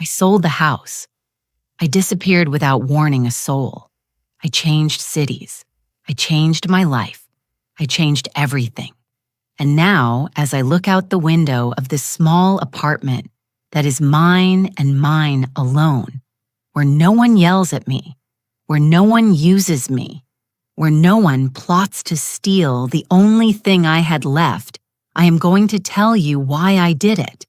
I sold the house. I disappeared without warning a soul. I changed cities. I changed my life. I changed everything. And now, as I look out the window of this small apartment that is mine and mine alone, where no one yells at me, where no one uses me, where no one plots to steal the only thing I had left, I am going to tell you why I did it.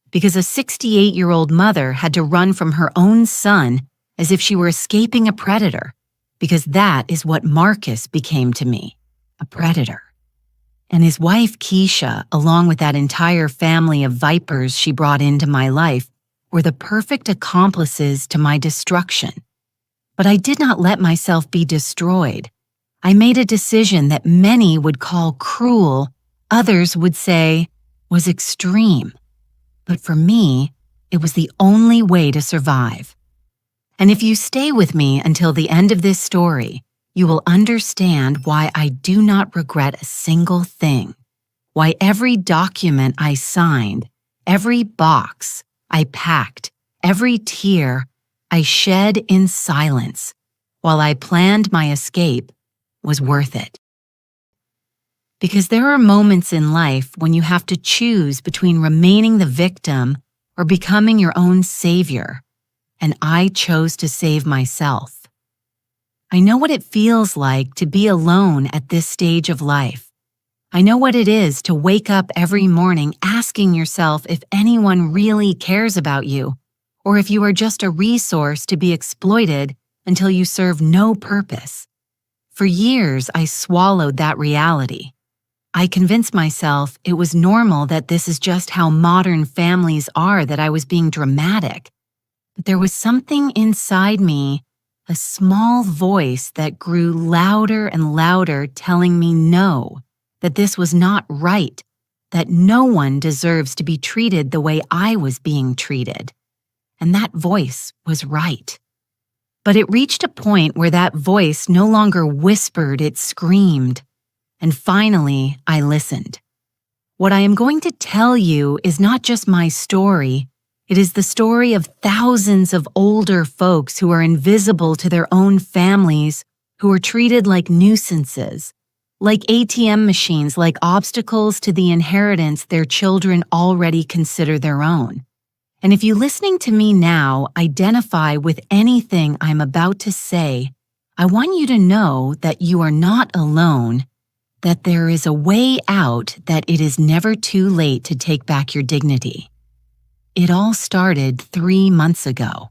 Because a 68-year-old mother had to run from her own son as if she were escaping a predator, because that is what Marcus became to me, a predator. And his wife, Keisha, along with that entire family of vipers she brought into my life, were the perfect accomplices to my destruction. But I did not let myself be destroyed. I made a decision that many would call cruel, others would say was extreme. But for me, it was the only way to survive. And if you stay with me until the end of this story, you will understand why I do not regret a single thing, why every document I signed, every box I packed, every tear I shed in silence while I planned my escape was worth it. Because there are moments in life when you have to choose between remaining the victim or becoming your own savior, and I chose to save myself. I know what it feels like to be alone at this stage of life. I know what it is to wake up every morning asking yourself if anyone really cares about you, or if you are just a resource to be exploited until you serve no purpose. For years, I swallowed that reality. I convinced myself it was normal that this is just how modern families are, that I was being dramatic. But there was something inside me, a small voice that grew louder and louder telling me no, that this was not right, that no one deserves to be treated the way I was being treated. And that voice was right. But it reached a point where that voice no longer whispered, it screamed. And finally, I listened. What I am going to tell you is not just my story. It is the story of thousands of older folks who are invisible to their own families, who are treated like nuisances, like ATM machines, like obstacles to the inheritance their children already consider their own. And if you listening to me now identify with anything I'm about to say, I want you to know that you are not alone, that there is a way out, that it is never too late to take back your dignity. It all started 3 months ago.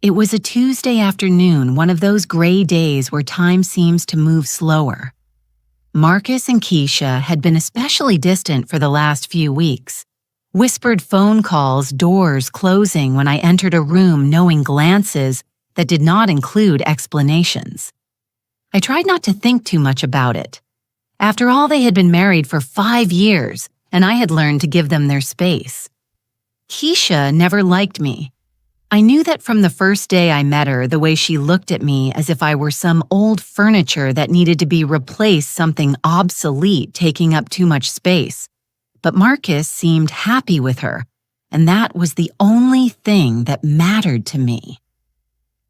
It was a Tuesday afternoon, one of those gray days where time seems to move slower. Marcus and Keisha had been especially distant for the last few weeks. Whispered phone calls, doors closing when I entered a room, knowing glances that did not include explanations. I tried not to think too much about it. After all, they had been married for 5 years, and I had learned to give them their space. Keisha never liked me. I knew that from the first day I met her, the way she looked at me as if I were some old furniture that needed to be replaced, something obsolete taking up too much space. But Marcus seemed happy with her, and that was the only thing that mattered to me.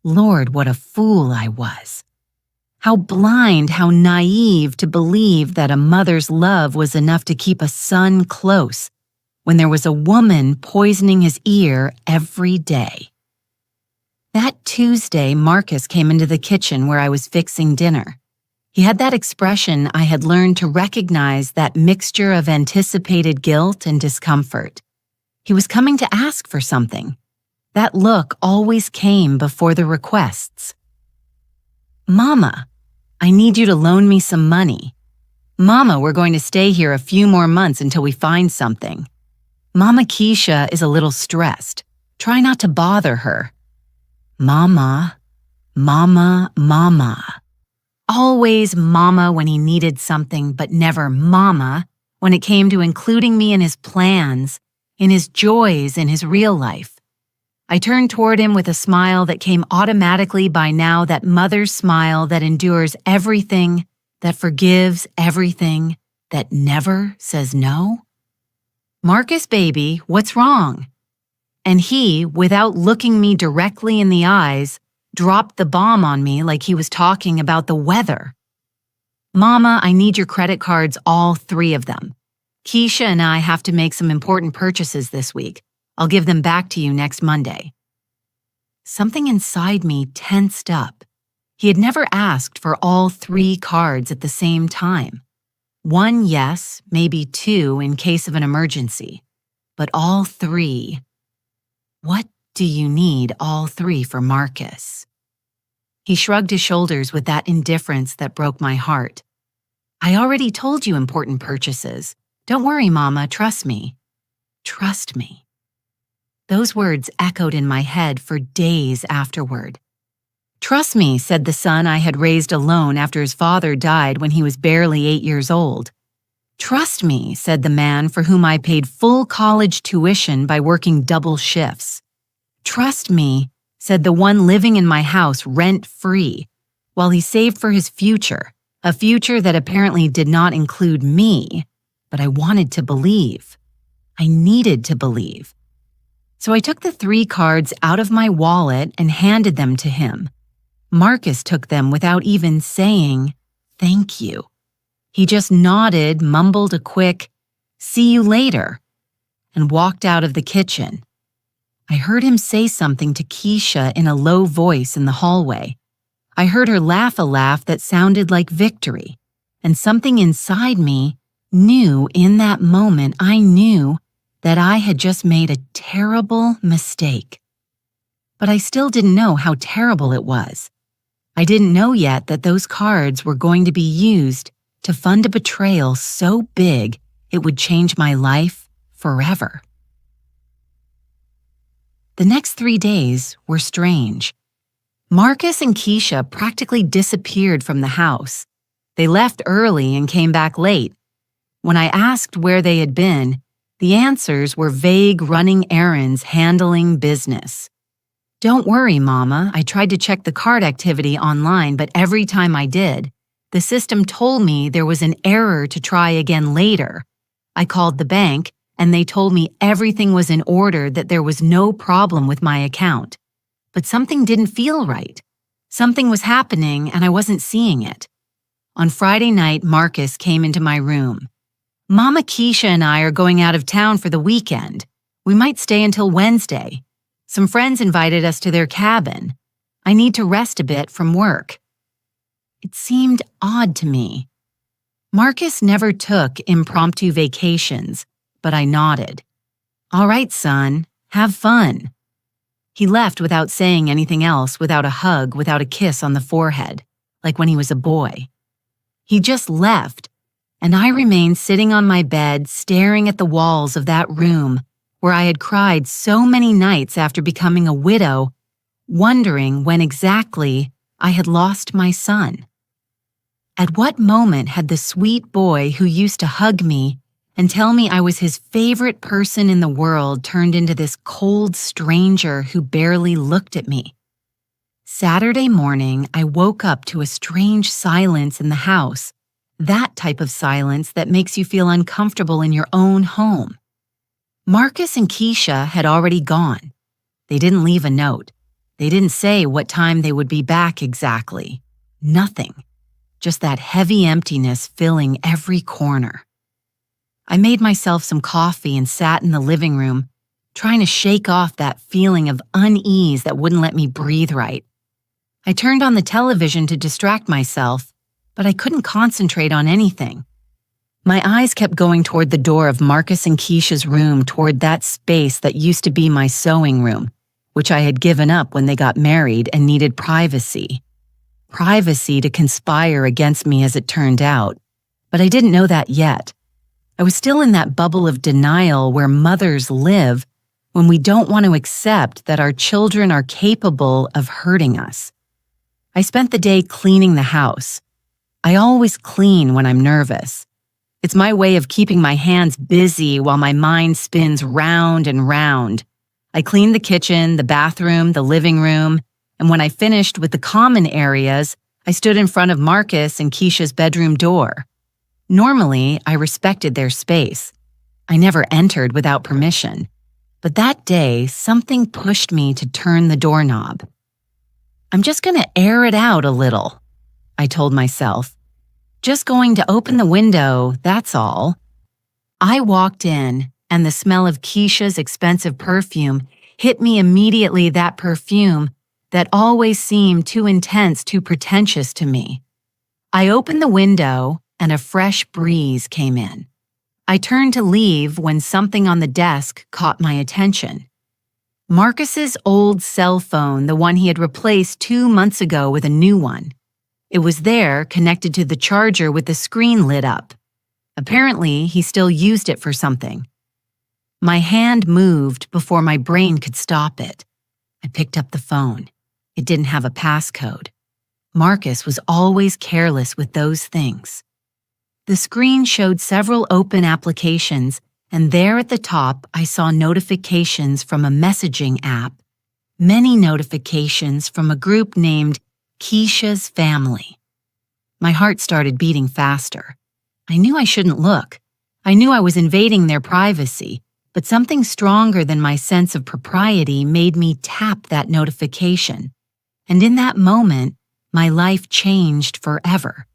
Lord, what a fool I was. How blind, how naive to believe that a mother's love was enough to keep a son close, when there was a woman poisoning his ear every day. That Tuesday, Marcus came into the kitchen where I was fixing dinner. He had that expression I had learned to recognize, that mixture of anticipated guilt and discomfort. He was coming to ask for something. That look always came before the requests. "Mama, I need you to loan me some money. Mama, we're going to stay here a few more months until we find something. Mama Keisha is a little stressed. Try not to bother her." Mama, mama, mama. Always mama when he needed something, but never mama when it came to including me in his plans, in his joys, in his real life. I turned toward him with a smile that came automatically by now, that mother's smile that endures everything, that forgives everything, that never says no. "Marcus, baby, what's wrong?" And he, without looking me directly in the eyes, dropped the bomb on me like he was talking about the weather. "Mama, I need your credit cards, all 3 of them. Keisha and I have to make some important purchases this week. I'll give them back to you next Monday." Something inside me tensed up. He had never asked for all 3 cards at the same time. 1, yes, maybe 2 in case of an emergency. But all 3. What do you need all 3 for, Marcus? He shrugged his shoulders with that indifference that broke my heart. "I already told you important purchases. Don't worry, Mama, trust me." Trust me. Those words echoed in my head for days afterward. "Trust me," said the son I had raised alone after his father died when he was barely 8 years old. "Trust me," said the man for whom I paid full college tuition by working double shifts. "Trust me," said the one living in my house rent-free, while he saved for his future, a future that apparently did not include me, but I wanted to believe. I needed to believe. So I took the 3 cards out of my wallet and handed them to him. Marcus took them without even saying, "Thank you." He just nodded, mumbled a quick, "See you later," and walked out of the kitchen. I heard him say something to Keisha in a low voice in the hallway. I heard her laugh a laugh that sounded like victory, and something inside me knew in that moment, I knew that I had just made a terrible mistake. But I still didn't know how terrible it was. I didn't know yet that those cards were going to be used to fund a betrayal so big it would change my life forever. The next 3 days were strange. Marcus and Keisha practically disappeared from the house. They left early and came back late. When I asked where they had been, the answers were vague running errands, handling business. "Don't worry, Mama, I tried to check the card activity online, but every time I did, the system told me there was an error to try again later. I called the bank, and they told me everything was in order, that there was no problem with my account. But something didn't feel right. Something was happening, and I wasn't seeing it." On Friday night, Marcus came into my room. "Mama, Keisha and I are going out of town for the weekend. We might stay until Wednesday. Some friends invited us to their cabin. I need to rest a bit from work." It seemed odd to me. Marcus never took impromptu vacations, but I nodded. "All right, son, have fun." He left without saying anything else, without a hug, without a kiss on the forehead, like when he was a boy. He just left, and I remained sitting on my bed, staring at the walls of that room where I had cried so many nights after becoming a widow, wondering when exactly I had lost my son. At what moment had the sweet boy who used to hug me and tell me I was his favorite person in the world turned into this cold stranger who barely looked at me? Saturday morning, I woke up to a strange silence in the house, that type of silence that makes you feel uncomfortable in your own home. Marcus and Keisha had already gone. They didn't leave a note. They didn't say what time they would be back exactly. Nothing. Just that heavy emptiness filling every corner. I made myself some coffee and sat in the living room, trying to shake off that feeling of unease that wouldn't let me breathe right. I turned on the television to distract myself, but I couldn't concentrate on anything. My eyes kept going toward the door of Marcus and Keisha's room, toward that space that used to be my sewing room, which I had given up when they got married and needed privacy. Privacy to conspire against me as it turned out, but I didn't know that yet. I was still in that bubble of denial where mothers live when we don't want to accept that our children are capable of hurting us. I spent the day cleaning the house. I always clean when I'm nervous. It's my way of keeping my hands busy while my mind spins round and round. I cleaned the kitchen, the bathroom, the living room, and when I finished with the common areas, I stood in front of Marcus and Keisha's bedroom door. Normally, I respected their space. I never entered without permission. But that day, something pushed me to turn the doorknob. I'm just going to air it out a little, I told myself. Just going to open the window, that's all. I walked in, and the smell of Keisha's expensive perfume hit me immediately, that perfume that always seemed too intense, too pretentious to me. I opened the window, and a fresh breeze came in. I turned to leave when something on the desk caught my attention. Marcus's old cell phone, the one he had replaced 2 months ago with a new one. It was there, connected to the charger with the screen lit up. Apparently, he still used it for something. My hand moved before my brain could stop it. I picked up the phone. It didn't have a passcode. Marcus was always careless with those things. The screen showed several open applications, and there at the top I saw notifications from a messaging app, many notifications from a group named Keisha's Family. My heart started beating faster. I knew I shouldn't look. I knew I was invading their privacy, but something stronger than my sense of propriety made me tap that notification. And in that moment, my life changed forever.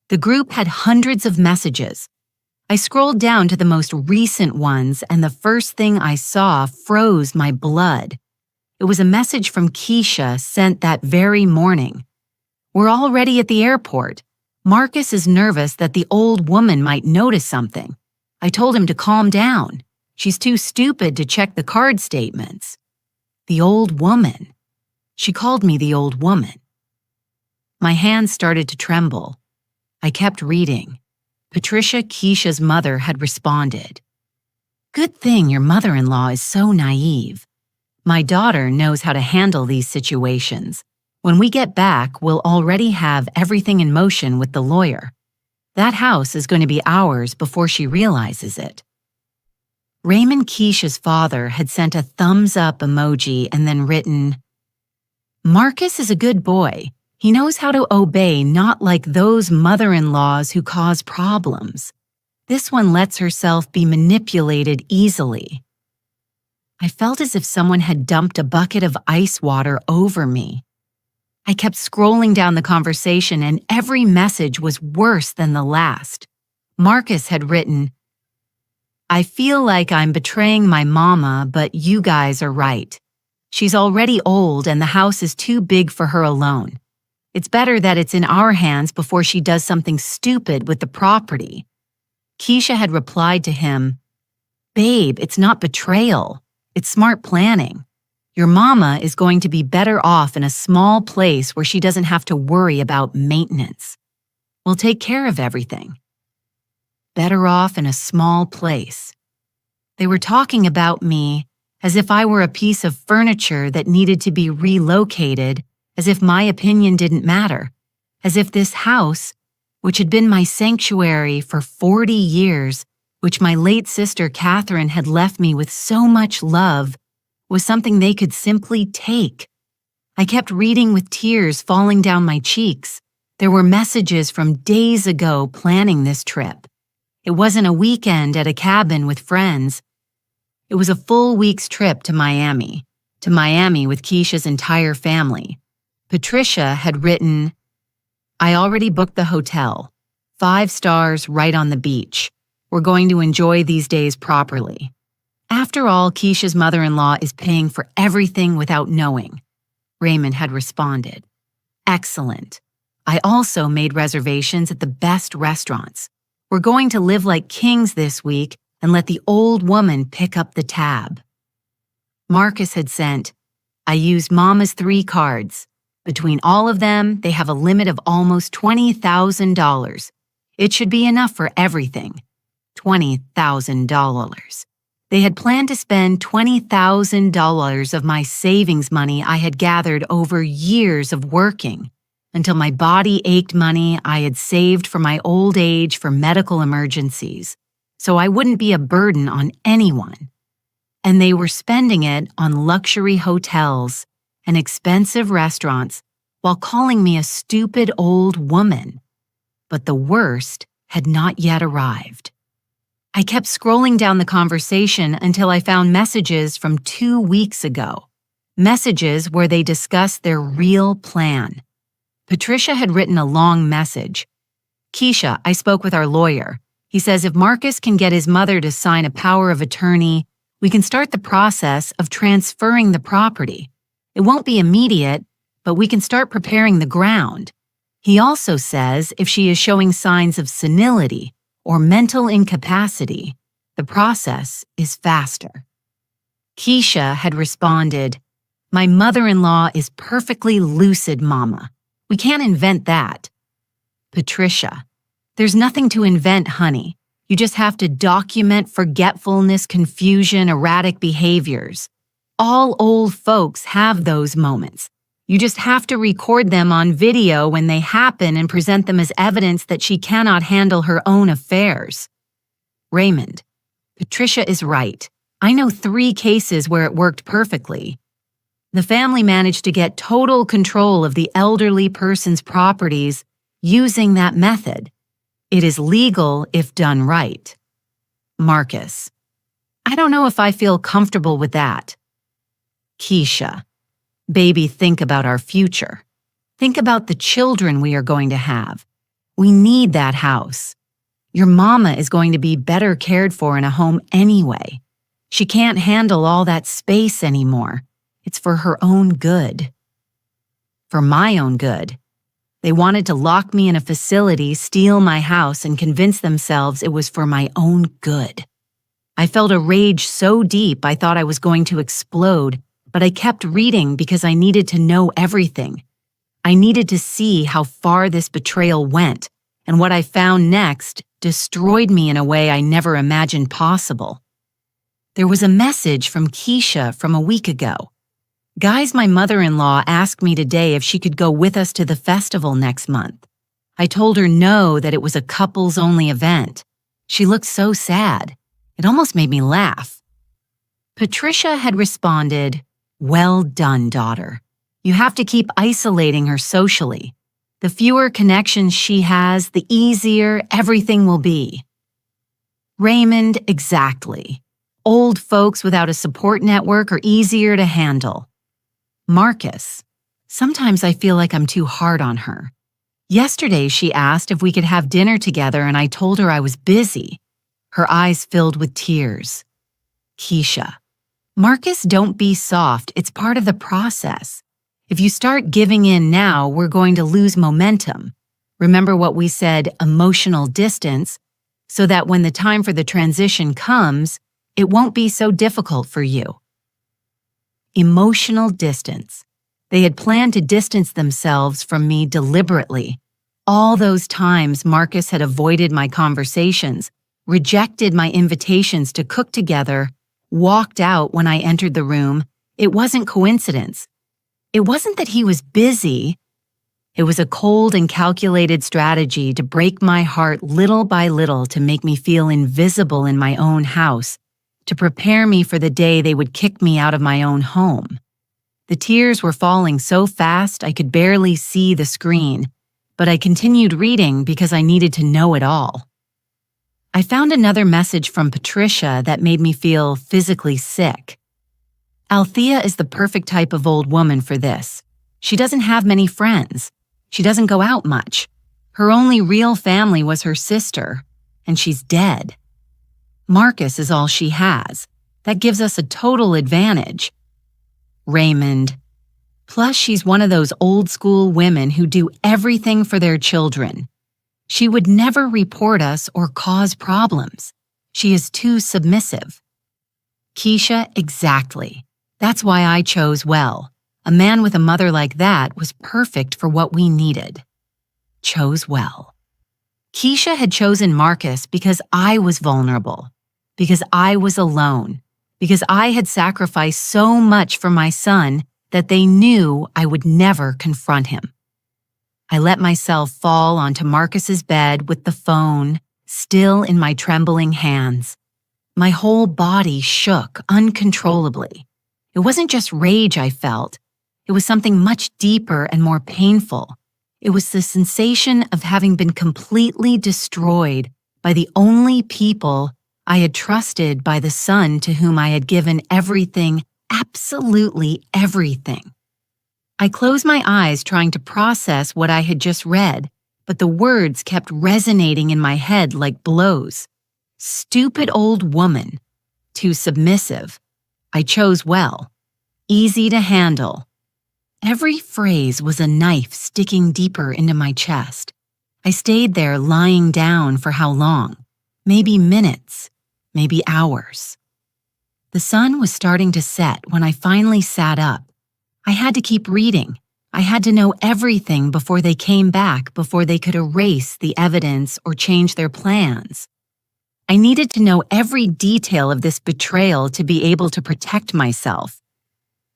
The group had hundreds of messages. I scrolled down to the most recent ones, and the first thing I saw froze my blood. It was a message from Keisha sent that very morning. We're already at the airport. Marcus is nervous that the old woman might notice something. I told him to calm down. She's too stupid to check the card statements. The old woman. She called me the old woman. My hands started to tremble. I kept reading. Patricia, Keisha's mother, had responded. Good thing your mother-in-law is so naive. My daughter knows how to handle these situations. When we get back, we'll already have everything in motion with the lawyer. That house is going to be ours before she realizes it. Raymond, Keisha's father, had sent a thumbs-up emoji and then written, Marcus is a good boy. He knows how to obey, not like those mother-in-laws who cause problems. This one lets herself be manipulated easily. I felt as if someone had dumped a bucket of ice water over me. I kept scrolling down the conversation, and every message was worse than the last. Marcus had written, I feel like I'm betraying my mama, but you guys are right. She's already old and the house is too big for her alone. It's better that it's in our hands before she does something stupid with the property. Keisha had replied to him, Babe, it's not betrayal. It's smart planning. Your mama is going to be better off in a small place where she doesn't have to worry about maintenance. We'll take care of everything. Better off in a small place. They were talking about me as if I were a piece of furniture that needed to be relocated, as if my opinion didn't matter, as if this house, which had been my sanctuary for 40 years, which my late sister Catherine had left me with so much love, was something they could simply take. I kept reading with tears falling down my cheeks. There were messages from days ago planning this trip. It wasn't a weekend at a cabin with friends. It was a full week's trip to Miami with Keisha's entire family. Patricia had written, I already booked the hotel. 5 stars right on the beach. We're going to enjoy these days properly. After all, Keisha's mother-in-law is paying for everything without knowing. Raymond had responded. Excellent. I also made reservations at the best restaurants. We're going to live like kings this week and let the old woman pick up the tab. Marcus had sent, I used Mama's 3 cards. Between all of them, they have a limit of almost $20,000. It should be enough for everything. $20,000. They had planned to spend $20,000 of my savings money I had gathered over years of working, until my body ached money I had saved for my old age for medical emergencies, so I wouldn't be a burden on anyone. And they were spending it on luxury hotels and expensive restaurants while calling me a stupid old woman. But the worst had not yet arrived. I kept scrolling down the conversation until I found messages from 2 weeks ago. Messages where they discussed their real plan. Patricia had written a long message. Keisha, I spoke with our lawyer. He says if Marcus can get his mother to sign a power of attorney, we can start the process of transferring the property. It won't be immediate, but we can start preparing the ground. He also says if she is showing signs of senility or mental incapacity, the process is faster. Keisha had responded, my mother-in-law is perfectly lucid, Mama. We can't invent that. Patricia, there's nothing to invent, honey. You just have to document forgetfulness, confusion, erratic behaviors. All old folks have those moments. You just have to record them on video when they happen and present them as evidence that she cannot handle her own affairs. Raymond, Patricia is right. I know 3 cases where it worked perfectly. The family managed to get total control of the elderly person's properties using that method. It is legal if done right. Marcus, I don't know if I feel comfortable with that. Keisha, baby, think about our future. Think about the children we are going to have. We need that house. Your mama is going to be better cared for in a home anyway. She can't handle all that space anymore. It's for her own good. For my own good. They wanted to lock me in a facility, steal my house, and convince themselves it was for my own good. I felt a rage so deep I thought I was going to explode, but I kept reading because I needed to know everything. I needed to see how far this betrayal went, and what I found next destroyed me in a way I never imagined possible. There was a message from Keisha from a week ago. Guys, my mother-in-law asked me today if she could go with us to the festival next month. I told her no, that it was a couples-only event. She looked so sad. It almost made me laugh. Patricia had responded, well done, daughter. You have to keep isolating her socially. The fewer connections she has, the easier everything will be. Raymond, exactly. Old folks without a support network are easier to handle. Marcus, sometimes I feel like I'm too hard on her. Yesterday she asked if we could have dinner together and I told her I was busy. Her eyes filled with tears. Keisha, Marcus, don't be soft. It's part of the process. If you start giving in now, we're going to lose momentum. Remember what we said, emotional distance, so that when the time for the transition comes, it won't be so difficult for you. Emotional distance. They had planned to distance themselves from me deliberately. All those times Marcus had avoided my conversations, rejected my invitations to cook together, walked out when I entered the room, it wasn't coincidence. It wasn't that he was busy. It was a cold and calculated strategy to break my heart little by little to make me feel invisible in my own house, to prepare me for the day they would kick me out of my own home. The tears were falling so fast I could barely see the screen, but I continued reading because I needed to know it all. I found another message from Patricia that made me feel physically sick. Althea is the perfect type of old woman for this. She doesn't have many friends. She doesn't go out much. Her only real family was her sister, and she's dead. Marcus is all she has. That gives us a total advantage. Raymond. Plus, she's one of those old-school women who do everything for their children. She would never report us or cause problems. She is too submissive. Keisha, exactly. That's why I chose well. A man with a mother like that was perfect for what we needed. Chose well. Keisha had chosen Marcus because I was vulnerable, because I was alone, because I had sacrificed so much for my son that they knew I would never confront him. I let myself fall onto Marcus's bed with the phone still in my trembling hands. My whole body shook uncontrollably. It wasn't just rage I felt. It was something much deeper and more painful. It was the sensation of having been completely destroyed by the only people I had trusted by the son to whom I had given everything, absolutely everything. I closed my eyes trying to process what I had just read, but the words kept resonating in my head like blows. Stupid old woman. Too submissive. I chose well. Easy to handle. Every phrase was a knife sticking deeper into my chest. I stayed there lying down for how long? Maybe minutes, maybe hours. The sun was starting to set when I finally sat up. I had to keep reading. I had to know everything before they came back, before they could erase the evidence or change their plans. I needed to know every detail of this betrayal to be able to protect myself.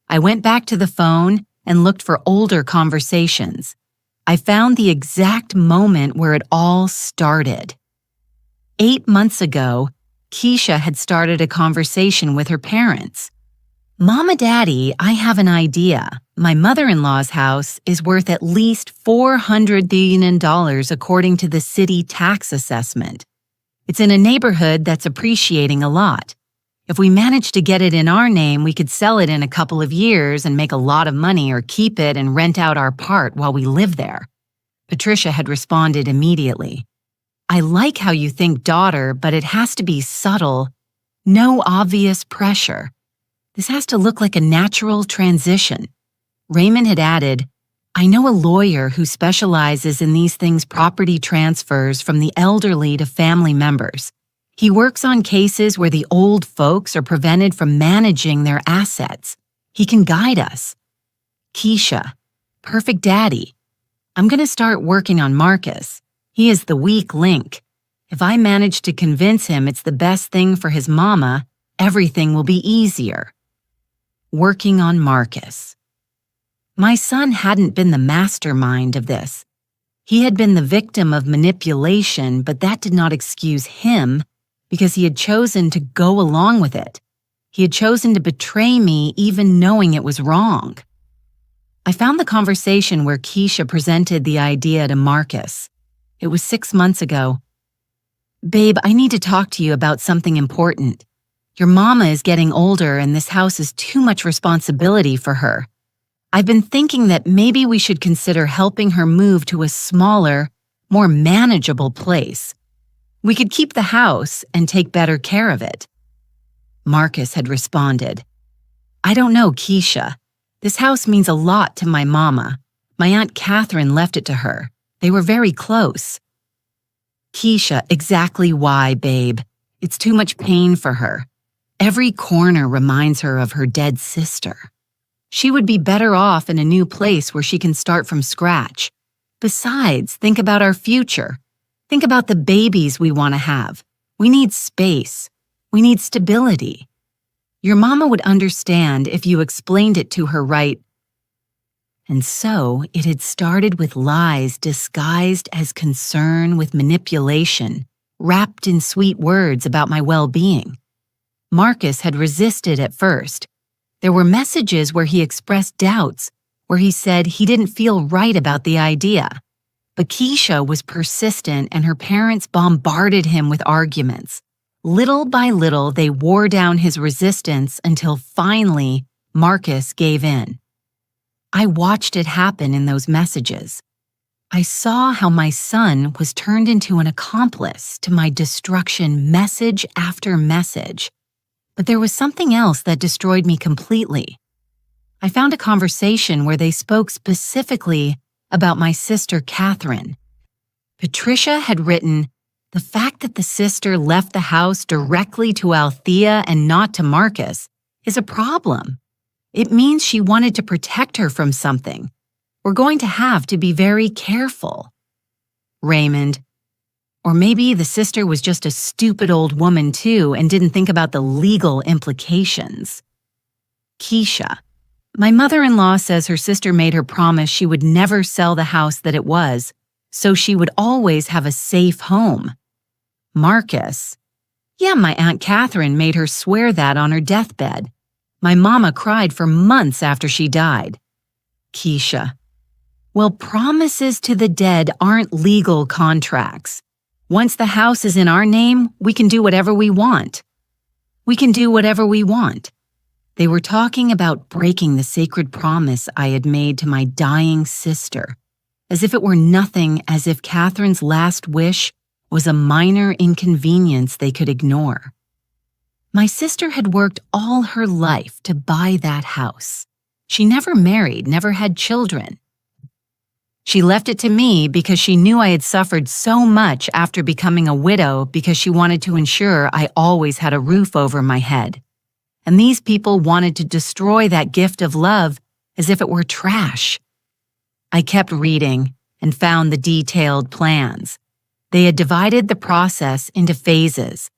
I went back to the phone and looked for older conversations. I found the exact moment where it all started. 8 months ago, Keisha had started a conversation with her parents. Mama, Daddy, I have an idea. My mother-in-law's house is worth at least $400 billion according to the city tax assessment. It's in a neighborhood that's appreciating a lot. If we manage to get it in our name, we could sell it in a couple of years and make a lot of money, or keep it and rent out our part while we live there. Patricia had responded immediately. I like how you think, daughter, but it has to be subtle. No obvious pressure. This has to look like a natural transition. Raymond had added, I know a lawyer who specializes in these things, property transfers from the elderly to family members. He works on cases where the old folks are prevented from managing their assets. He can guide us. Keisha, perfect daddy. I'm going to start working on Marcus. He is the weak link. If I manage to convince him it's the best thing for his mama, everything will be easier. Working on Marcus. My son hadn't been the mastermind of this. He had been the victim of manipulation, but that did not excuse him because he had chosen to go along with it. He had chosen to betray me even knowing it was wrong. I found the conversation where Keisha presented the idea to Marcus. It was 6 months ago. Babe, I need to talk to you about something important. Your mama is getting older and this house is too much responsibility for her. I've been thinking that maybe we should consider helping her move to a smaller, more manageable place. We could keep the house and take better care of it. Marcus had responded, I don't know, Keisha. This house means a lot to my mama. My Aunt Catherine left it to her. They were very close. Keisha, exactly why, babe? It's too much pain for her. Every corner reminds her of her dead sister. She would be better off in a new place where she can start from scratch. Besides, think about our future. Think about the babies we want to have. We need space. We need stability. Your mama would understand if you explained it to her right. And so it had started with lies disguised as concern, with manipulation, wrapped in sweet words about my well-being. Marcus had resisted at first. There were messages where he expressed doubts, where he said he didn't feel right about the idea. But Keisha was persistent and her parents bombarded him with arguments. Little by little, they wore down his resistance until finally Marcus gave in. I watched it happen in those messages. I saw how my son was turned into an accomplice to my destruction, message after message. But there was something else that destroyed me completely. I found a conversation where they spoke specifically about my sister Catherine. Patricia had written, the fact that the sister left the house directly to Althea and not to Marcus is a problem. It means she wanted to protect her from something. We're going to have to be very careful. Raymond. Or maybe the sister was just a stupid old woman too and didn't think about the legal implications. Keisha. My mother-in-law says her sister made her promise she would never sell the house that it was, so she would always have a safe home. Marcus. Yeah, my Aunt Catherine made her swear that on her deathbed. My mama cried for months after she died. Keisha. Well, promises to the dead aren't legal contracts. Once the house is in our name, we can do whatever we want. We can do whatever we want. They were talking about breaking the sacred promise I had made to my dying sister, as if it were nothing, as if Catherine's last wish was a minor inconvenience they could ignore. My sister had worked all her life to buy that house. She never married, never had children. She left it to me because she knew I had suffered so much after becoming a widow because she wanted to ensure I always had a roof over my head. And these people wanted to destroy that gift of love as if it were trash. I kept reading and found the detailed plans. They had divided the process into phases.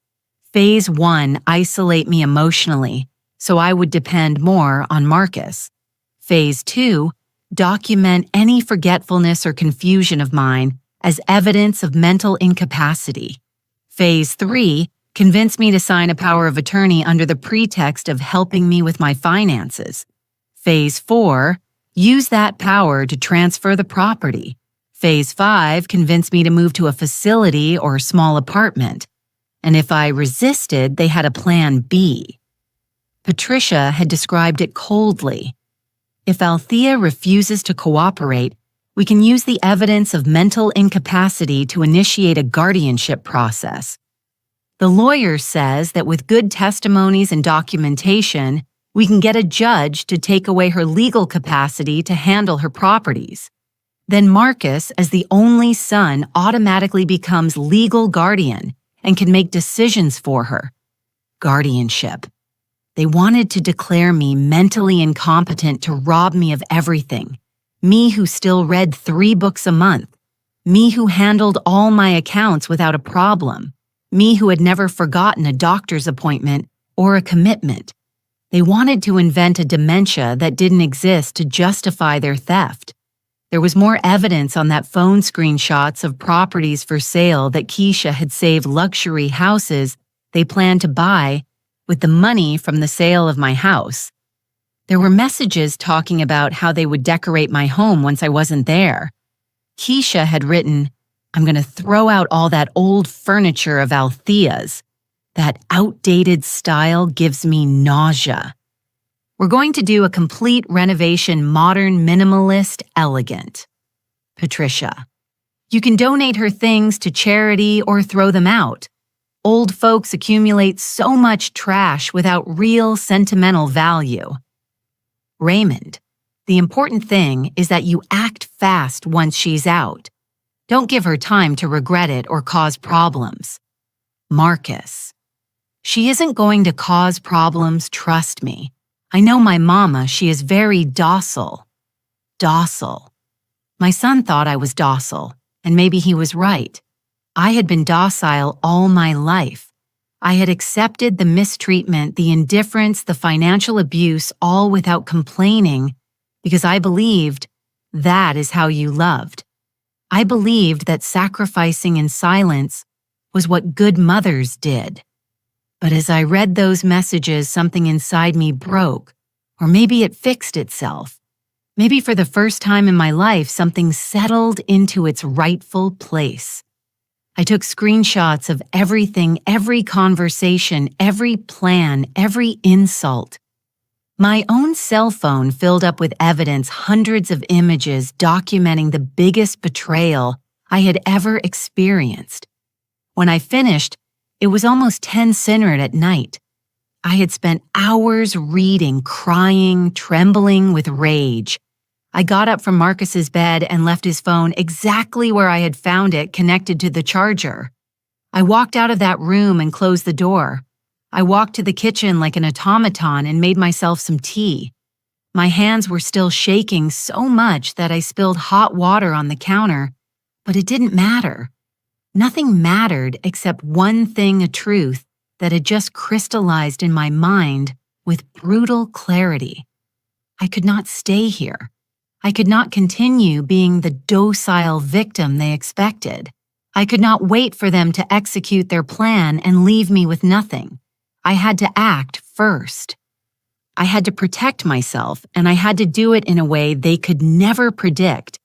Phase 1, isolate me emotionally, so I would depend more on Marcus. Phase 2, document any forgetfulness or confusion of mine as evidence of mental incapacity. Phase 3, convince me to sign a power of attorney under the pretext of helping me with my finances. Phase 4, use that power to transfer the property. Phase 5, convince me to move to a facility or small apartment. And if I resisted, they had a plan B. Patricia had described it coldly. If Althea refuses to cooperate, we can use the evidence of mental incapacity to initiate a guardianship process. The lawyer says that with good testimonies and documentation, we can get a judge to take away her legal capacity to handle her properties. Then Marcus, as the only son, automatically becomes legal guardian and can make decisions for her. Guardianship. They wanted to declare me mentally incompetent to rob me of everything. Me who still read 3 books a month. Me who handled all my accounts without a problem. Me who had never forgotten a doctor's appointment or a commitment. They wanted to invent a dementia that didn't exist to justify their theft. There was more evidence on that phone screenshots of properties for sale that Keisha had saved luxury houses they planned to buy with the money from the sale of my house. There were messages talking about how they would decorate my home once I wasn't there. Keisha had written, I'm going to throw out all that old furniture of Althea's. That outdated style gives me nausea. We're going to do a complete renovation, modern, minimalist, elegant. Patricia. You can donate her things to charity or throw them out. Old folks accumulate so much trash without real sentimental value. Raymond. The important thing is that you act fast once she's out. Don't give her time to regret it or cause problems. Marcus. She isn't going to cause problems, trust me. I know my mama, she is very docile. Docile. My son thought I was docile, and maybe he was right. I had been docile all my life. I had accepted the mistreatment, the indifference, the financial abuse, all without complaining, because I believed that is how you loved. I believed that sacrificing in silence was what good mothers did. But as I read those messages, something inside me broke, or maybe it fixed itself. Maybe for the first time in my life, something settled into its rightful place. I took screenshots of everything, every conversation, every plan, every insult. My own cell phone filled up with evidence, hundreds of images documenting the biggest betrayal I had ever experienced. When I finished, it was almost 10:00 at night. I had spent hours reading, crying, trembling with rage. I got up from Marcus's bed and left his phone exactly where I had found it, connected to the charger. I walked out of that room and closed the door. I walked to the kitchen like an automaton and made myself some tea. My hands were still shaking so much that I spilled hot water on the counter, but it didn't matter. Nothing mattered except one thing, a truth that had just crystallized in my mind with brutal clarity. I could not stay here. I could not continue being the docile victim they expected. I could not wait for them to execute their plan and leave me with nothing. I had to act first. I had to protect myself, and I had to do it in a way they could never predict.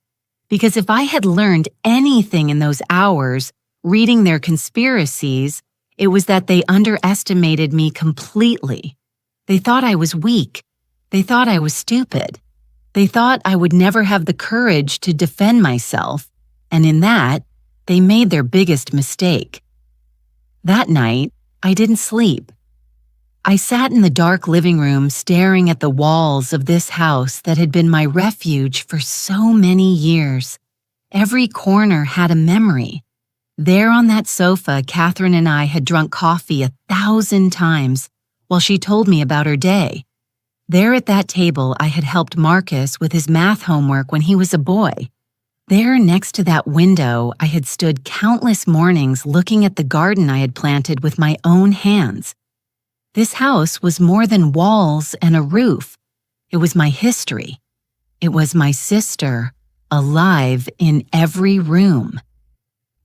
Because if I had learned anything in those hours, Reading their conspiracies, it was that they underestimated me completely. They thought I was weak. They thought I was stupid. They thought I would never have the courage to defend myself, and in that, they made their biggest mistake. That night, I didn't sleep. I sat in the dark living room staring at the walls of this house that had been my refuge for so many years. Every corner had a memory. There on that sofa, Catherine and I had drunk coffee 1,000 times while she told me about her day. There at that table, I had helped Marcus with his math homework when he was a boy. There next to that window, I had stood countless mornings looking at the garden I had planted with my own hands. This house was more than walls and a roof. It was my history. It was my sister, alive in every room.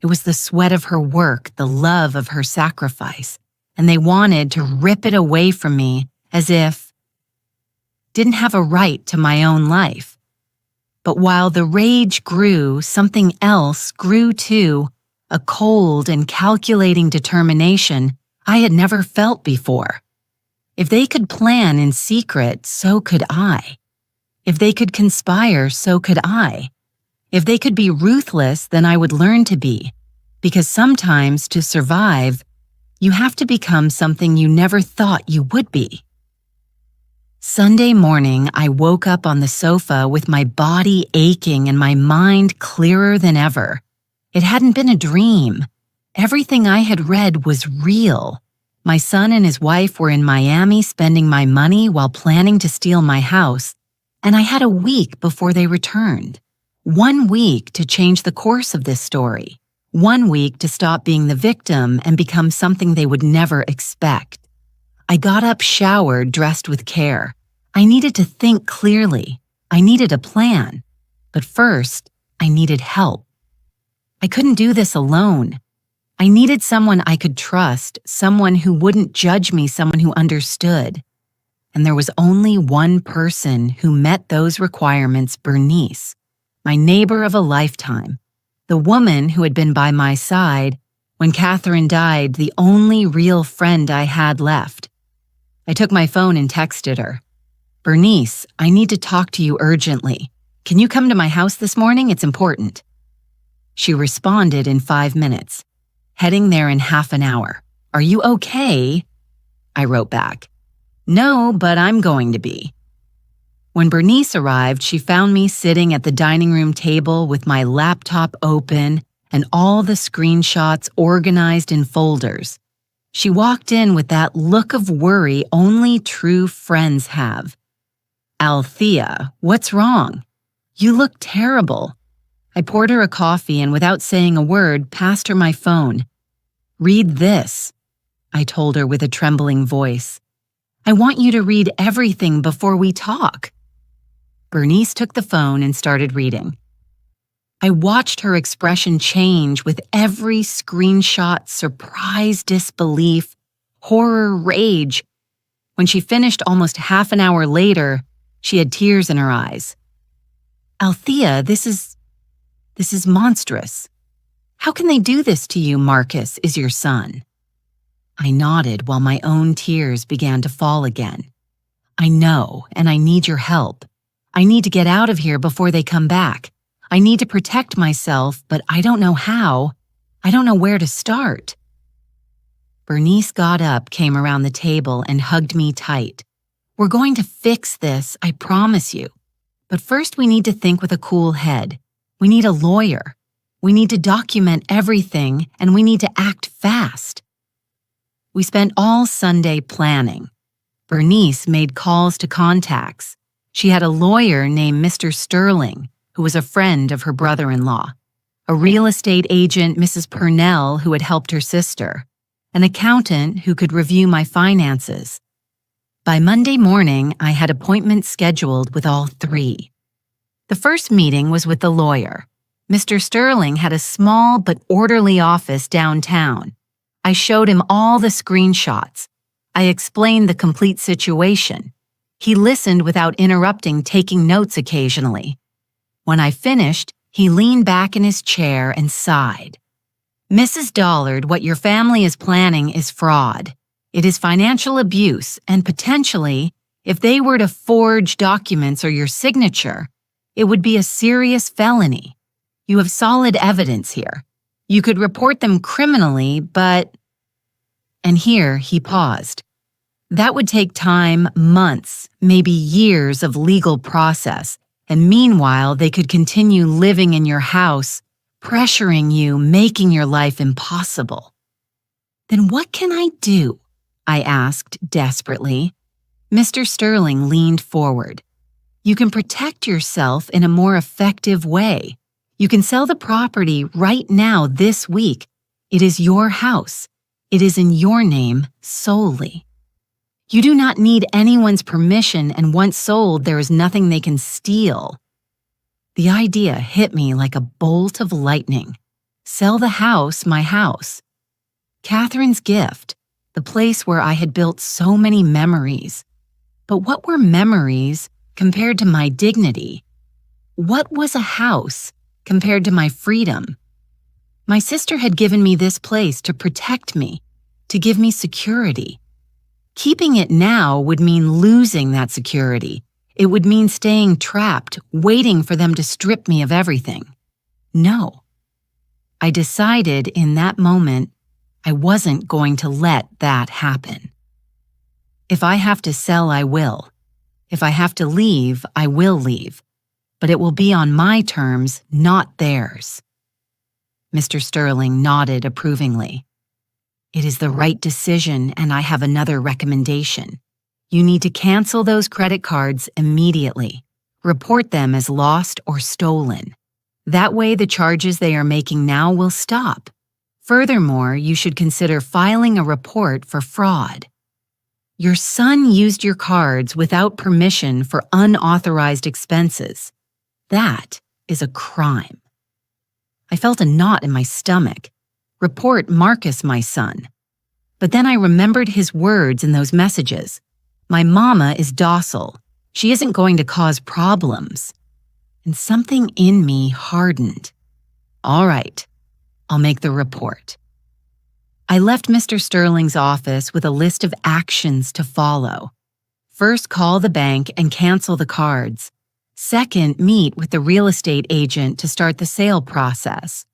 It was the sweat of her work, the love of her sacrifice, and they wanted to rip it away from me as if didn't have a right to my own life. But while the rage grew, something else grew too, a cold and calculating determination I had never felt before. If they could plan in secret, so could I. If they could conspire, so could I. If they could be ruthless, then I would learn to be. Because sometimes to survive, you have to become something you never thought you would be. Sunday morning, I woke up on the sofa with my body aching and my mind clearer than ever. It hadn't been a dream. Everything I had read was real. My son and his wife were in Miami spending my money while planning to steal my house, and I had a week before they returned. 1 week to change the course of this story. 1 week to stop being the victim and become something they would never expect. I got up, showered, dressed with care. I needed to think clearly. I needed a plan. But first, I needed help. I couldn't do this alone. I needed someone I could trust, someone who wouldn't judge me, someone who understood. And there was only one person who met those requirements, Bernice, my neighbor of a lifetime, the woman who had been by my side when Catherine died, the only real friend I had left. I took my phone and texted her. Bernice, I need to talk to you urgently. Can you come to my house this morning? It's important. She responded in 5 minutes. Heading there in half an hour. Are you okay? I wrote back. No, but I'm going to be. When Bernice arrived, she found me sitting at the dining room table with my laptop open and all the screenshots organized in folders. She walked in with that look of worry only true friends have. Althea, what's wrong? You look terrible. I poured her a coffee and without saying a word, passed her my phone. Read this, I told her with a trembling voice. I want you to read everything before we talk. Bernice took the phone and started reading. I watched her expression change with every screenshot, surprise, disbelief, horror, rage. When she finished almost half an hour later, she had tears in her eyes. Althea, this is monstrous. How can they do this to you? Marcus is your son. I nodded while my own tears began to fall again. I know, and I need your help. I need to get out of here before they come back. I need to protect myself, but I don't know how. I don't know where to start. Bernice got up, came around the table, and hugged me tight. We're going to fix this, I promise you. But first we need to think with a cool head. We need a lawyer. We need to document everything, and we need to act fast. We spent all Sunday planning. Bernice made calls to contacts. She had a lawyer named Mr. Sterling, who was a friend of her brother-in-law, a real estate agent, Mrs. Purnell, who had helped her sister, an accountant who could review my finances. By Monday morning, I had appointments scheduled with all three. The first meeting was with the lawyer. Mr. Sterling had a small but orderly office downtown. I showed him all the screenshots. I explained the complete situation. He listened without interrupting, taking notes occasionally. When I finished, he leaned back in his chair and sighed. Mrs. Dollard, what your family is planning is fraud. It is financial abuse, and potentially, if they were to forge documents or your signature, it would be a serious felony. You have solid evidence here. You could report them criminally, but... And here he paused. That would take time, months, maybe years of legal process, and meanwhile they could continue living in your house, pressuring you, making your life impossible. Then what can I do? I asked desperately. Mr. Sterling leaned forward. You can protect yourself in a more effective way. You can sell the property right now this week. It is your house. It is in your name solely. You do not need anyone's permission, and once sold, there is nothing they can steal. The idea hit me like a bolt of lightning. Sell the house, my house. Catherine's gift, the place where I had built so many memories. But what were memories compared to my dignity? What was a house compared to my freedom? My sister had given me this place to protect me, to give me security. Keeping it now would mean losing that security. It would mean staying trapped, waiting for them to strip me of everything. No. I decided in that moment I wasn't going to let that happen. If I have to sell, I will. If I have to leave, I will leave. But it will be on my terms, not theirs. Mr. Sterling nodded approvingly. It is the right decision, and I have another recommendation. You need to cancel those credit cards immediately. Report them as lost or stolen. That way the charges they are making now will stop. Furthermore, you should consider filing a report for fraud. Your son used your cards without permission for unauthorized expenses. That is a crime. I felt a knot in my stomach. Report Marcus, my son. But then I remembered his words in those messages. My mama is docile. She isn't going to cause problems. And something in me hardened. All right, I'll make the report. I left Mr. Sterling's office with a list of actions to follow. First, call the bank and cancel the cards. Second, meet with the real estate agent to start the sale process.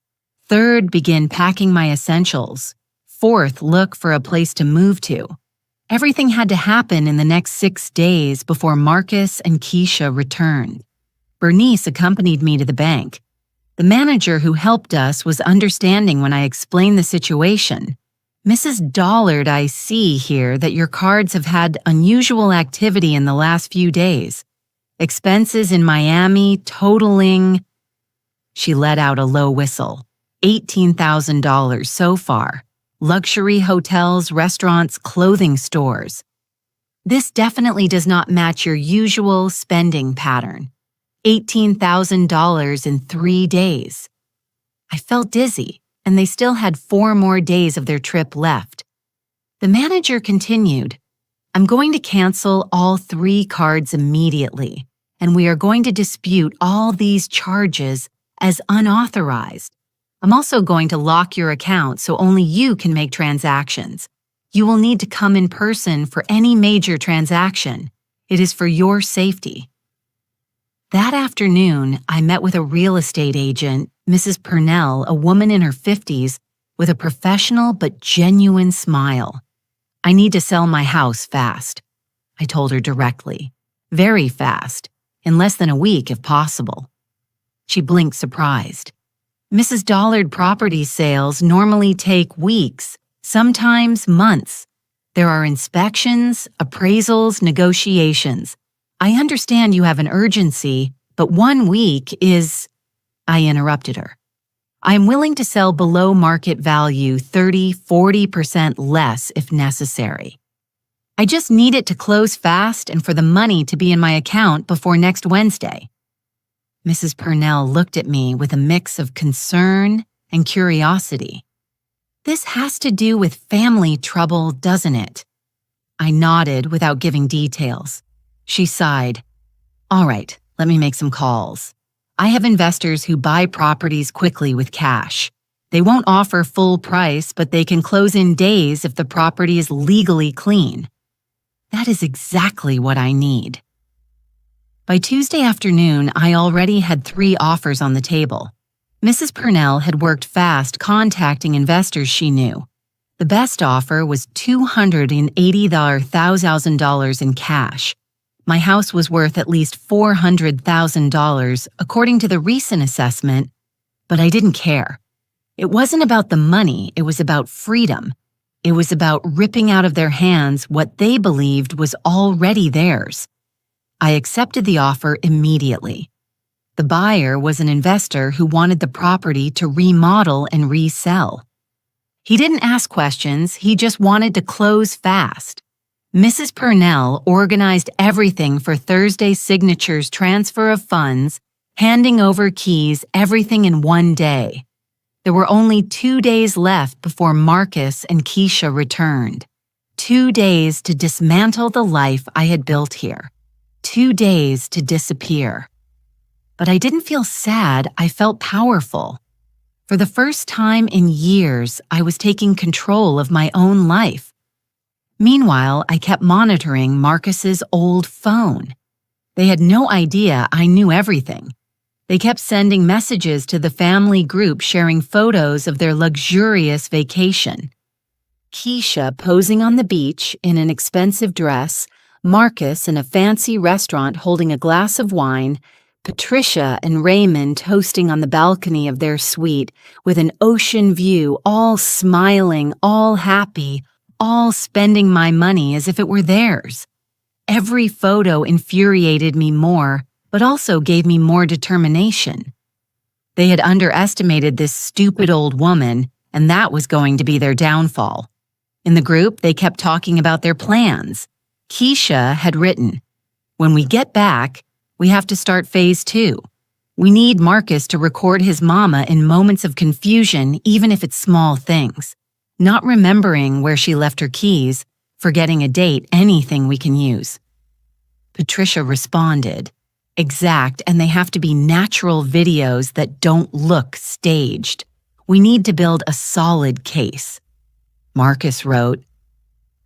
Third, begin packing my essentials. Fourth, look for a place to move to. Everything had to happen in the next 6 days before Marcus and Keisha returned. Bernice accompanied me to the bank. The manager who helped us was understanding when I explained the situation. Mrs. Dollard, I see here that your cards have had unusual activity in the last few days. Expenses in Miami totaling... She let out a low whistle. $18,000 so far. Luxury hotels, restaurants, clothing stores. This definitely does not match your usual spending pattern. $18,000 in 3 days. I felt dizzy, and they still had 4 more days of their trip left. The manager continued, I'm going to cancel all 3 cards immediately, and we are going to dispute all these charges as unauthorized. I'm also going to lock your account so only you can make transactions. You will need to come in person for any major transaction. It is for your safety. That afternoon, I met with a real estate agent, Mrs. Purnell, a woman in her 50s, with a professional but genuine smile. I need to sell my house fast, I told her directly. Very fast, in less than a week if possible. She blinked surprised. Mrs. Dollard property sales normally take weeks, sometimes months. There are inspections, appraisals, negotiations. I understand you have an urgency, but 1 week is... I interrupted her. I am willing to sell below market value 30–40% less if necessary. I just need it to close fast and for the money to be in my account before next Wednesday. Mrs. Purnell looked at me with a mix of concern and curiosity. This has to do with family trouble, doesn't it? I nodded without giving details. She sighed. All right, let me make some calls. I have investors who buy properties quickly with cash. They won't offer full price, but they can close in days if the property is legally clean. That is exactly what I need. By Tuesday afternoon, I already had 3 offers on the table. Mrs. Purnell had worked fast contacting investors she knew. The best offer was $280,000 in cash. My house was worth at least $400,000, according to the recent assessment, but I didn't care. It wasn't about the money, it was about freedom. It was about ripping out of their hands what they believed was already theirs. I accepted the offer immediately. The buyer was an investor who wanted the property to remodel and resell. He didn't ask questions, he just wanted to close fast. Mrs. Purnell organized everything for Thursday's signatures, transfer of funds, handing over keys, everything in one day. There were only 2 days left before Marcus and Keisha returned. 2 days to dismantle the life I had built here. 2 days to disappear. But I didn't feel sad, I felt powerful. For the first time in years, I was taking control of my own life. Meanwhile, I kept monitoring Marcus's old phone. They had no idea I knew everything. They kept sending messages to the family group sharing photos of their luxurious vacation. Keisha posing on the beach in an expensive dress, Marcus in a fancy restaurant holding a glass of wine, Patricia and Raymond toasting on the balcony of their suite with an ocean view, all smiling, all happy, all spending my money as if it were theirs. Every photo infuriated me more, but also gave me more determination. They had underestimated this stupid old woman, and that was going to be their downfall. In the group, they kept talking about their plans. Keisha had written, "When we get back, we have to start phase 2. We need Marcus to record his mama in moments of confusion, even if it's small things. Not remembering where she left her keys, forgetting a date, anything we can use." Patricia responded, "Exact, and they have to be natural videos that don't look staged. We need to build a solid case." Marcus wrote,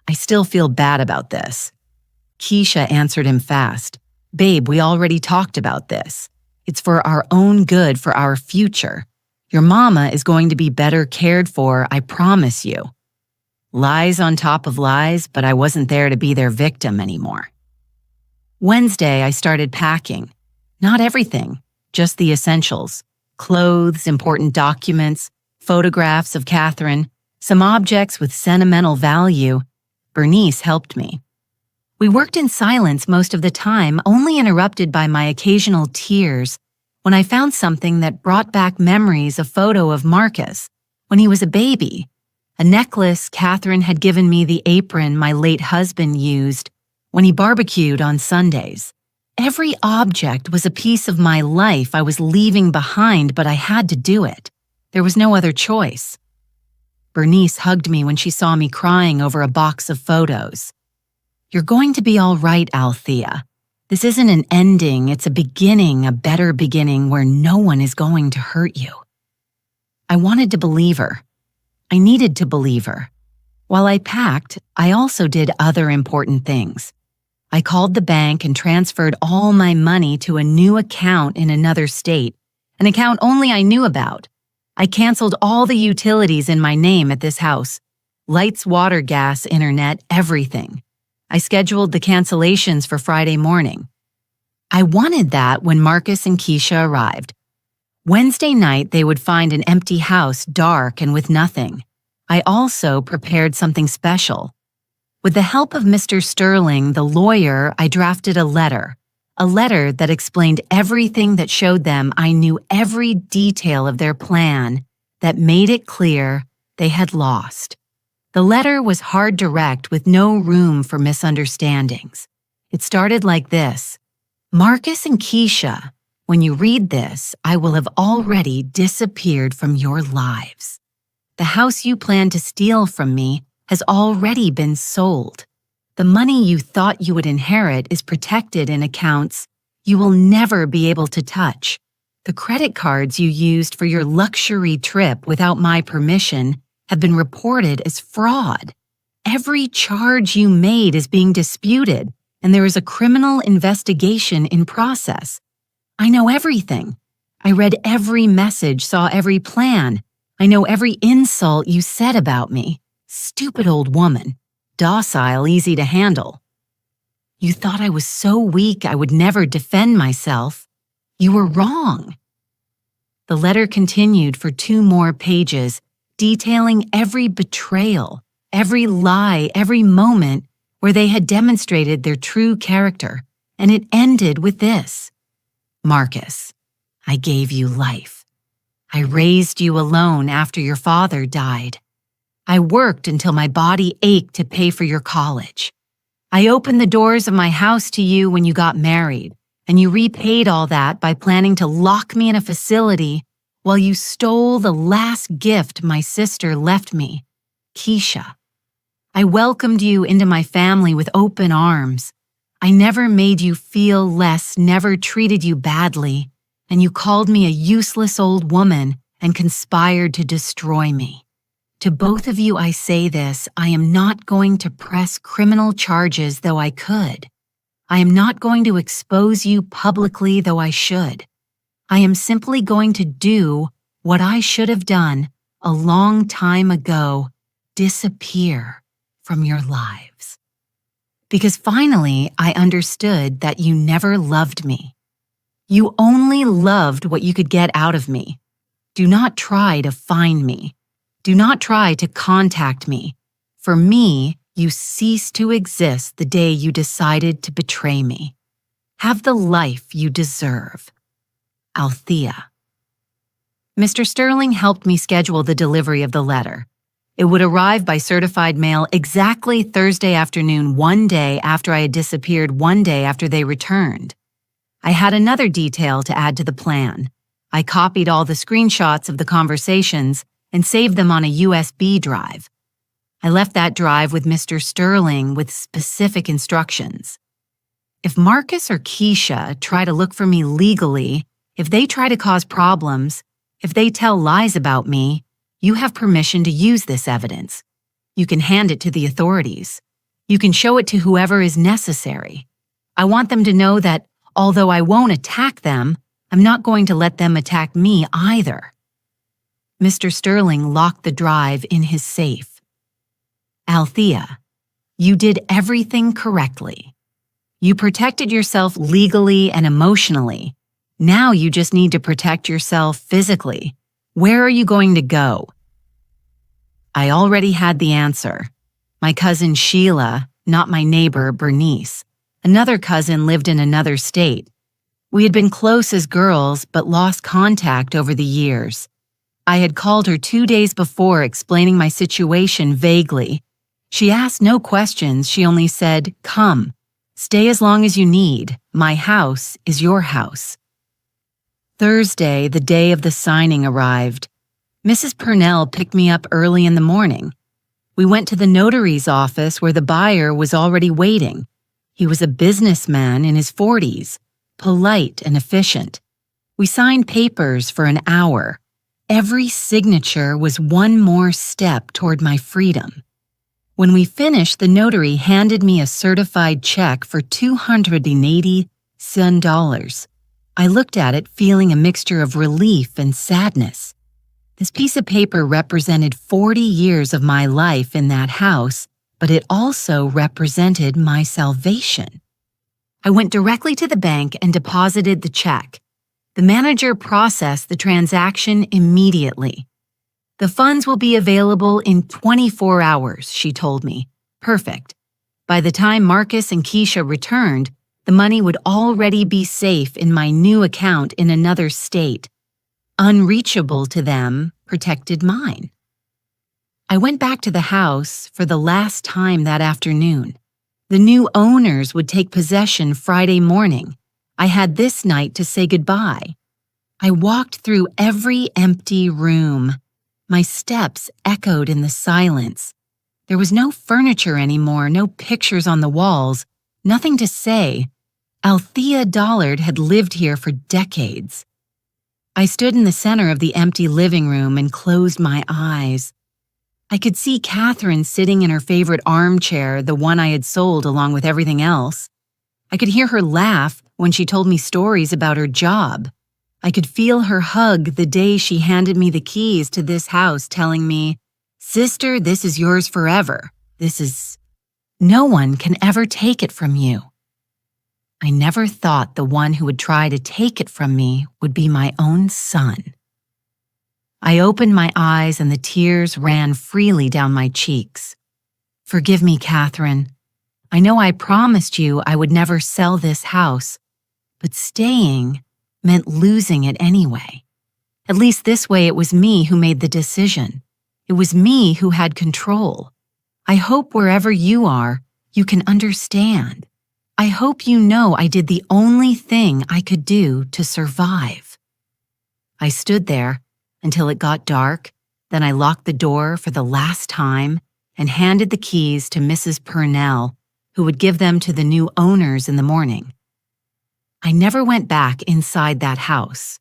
"I still feel bad about this." Keisha answered him fast, "Babe, we already talked about this. It's for our own good, for our future. Your mama is going to be better cared for, I promise you." Lies on top of lies, but I wasn't there to be their victim anymore. Wednesday, I started packing. Not everything, just the essentials. Clothes, important documents, photographs of Catherine, some objects with sentimental value. Bernice helped me. We worked in silence most of the time, only interrupted by my occasional tears when I found something that brought back memories, a photo of Marcus when he was a baby, a necklace Catherine had given me, the apron my late husband used when he barbecued on Sundays. Every object was a piece of my life I was leaving behind, but I had to do it. There was no other choice. Bernice hugged me when she saw me crying over a box of photos. "You're going to be all right, Althea. This isn't an ending, it's a beginning, a better beginning where no one is going to hurt you." I wanted to believe her. I needed to believe her. While I packed, I also did other important things. I called the bank and transferred all my money to a new account in another state, an account only I knew about. I canceled all the utilities in my name at this house. Lights, water, gas, internet, everything. I scheduled the cancellations for Friday morning. I wanted that when Marcus and Keisha arrived. Wednesday night, they would find an empty house, dark and with nothing. I also prepared something special. With the help of Mr. Sterling, the lawyer, I drafted a letter that explained everything, that showed them I knew every detail of their plan, that made it clear they had lost. The letter was hard, direct, with no room for misunderstandings. It started like this: "Marcus and Keisha, when you read this, I will have already disappeared from your lives. The house you plan to steal from me has already been sold. The money you thought you would inherit is protected in accounts you will never be able to touch. The credit cards you used for your luxury trip without my permission have been reported as fraud. Every charge you made is being disputed, and there is a criminal investigation in process. I know everything. I read every message, saw every plan. I know every insult you said about me. Stupid old woman. Docile, easy to handle. You thought I was so weak I would never defend myself. You were wrong. The letter continued for 2 more pages, detailing every betrayal, every lie, every moment where they had demonstrated their true character, and it ended with this. Marcus, I gave you life. I raised you alone after your father died. I worked until my body ached to pay for your college. I opened the doors of my house to you when you got married, and you repaid all that by planning to lock me in a facility while you stole the last gift my sister left me, Keisha. I welcomed you into my family with open arms. I never made you feel less, never treated you badly, and you called me a useless old woman and conspired to destroy me. To both of you I say this, I am not going to press criminal charges, though I could. I am not going to expose you publicly, though I should. I am simply going to do what I should have done a long time ago, disappear from your lives. Because finally I understood that you never loved me. You only loved what you could get out of me. Do not try to find me. Do not try to contact me. For me, you ceased to exist the day you decided to betray me. Have the life you deserve. Althea. Mr. Sterling helped me schedule the delivery of the letter. It would arrive by certified mail exactly Thursday afternoon, 1 day after I had disappeared, 1 day after they returned. I had another detail to add to the plan. I copied all the screenshots of the conversations and saved them on a USB drive. I left that drive with Mr. Sterling with specific instructions. If Marcus or Keisha try to look for me legally, if they try to cause problems, if they tell lies about me, you have permission to use this evidence. You can hand it to the authorities. You can show it to whoever is necessary. I want them to know that although I won't attack them, I'm not going to let them attack me either. Mr. Sterling locked the drive in his safe. Althea, you did everything correctly. You protected yourself legally and emotionally. Now you just need to protect yourself physically. Where are you going to go? I already had the answer. My cousin Sheila, not my neighbor Bernice. Another cousin lived in another state. We had been close as girls but lost contact over the years. I had called her 2 days before explaining my situation vaguely. She asked no questions, she only said, "Come, stay as long as you need. My house is your house." Thursday, the day of the signing, arrived. Mrs. Purnell picked me up early in the morning. We went to the notary's office where the buyer was already waiting. He was a businessman in his 40s, polite and efficient. We signed papers for an hour. Every signature was one more step toward my freedom. When we finished, the notary handed me a certified check for $280. I looked at it feeling a mixture of relief and sadness. This piece of paper represented 40 years of my life in that house, but it also represented my salvation. I went directly to the bank and deposited the check. The manager processed the transaction immediately. "The funds will be available in 24 hours, she told me. Perfect. By the time Marcus and Keisha returned, the money would already be safe in my new account in another state. Unreachable to them, protected mine. I went back to the house for the last time that afternoon. The new owners would take possession Friday morning. I had this night to say goodbye. I walked through every empty room. My steps echoed in the silence. There was no furniture anymore, no pictures on the walls, nothing to say. Althea Dollard had lived here for decades. I stood in the center of the empty living room and closed my eyes. I could see Catherine sitting in her favorite armchair, the one I had sold along with everything else. I could hear her laugh when she told me stories about her job. I could feel her hug the day she handed me the keys to this house, telling me, "Sister, this is yours forever. No one can ever take it from you." I never thought the one who would try to take it from me would be my own son. I opened my eyes and the tears ran freely down my cheeks. "Forgive me, Catherine. I know I promised you I would never sell this house, but staying meant losing it anyway. At least this way it was me who made the decision. It was me who had control. I hope wherever you are, you can understand. I hope you know I did the only thing I could do to survive." I stood there until it got dark, then I locked the door for the last time and handed the keys to Mrs. Purnell, who would give them to the new owners in the morning. I never went back inside that house.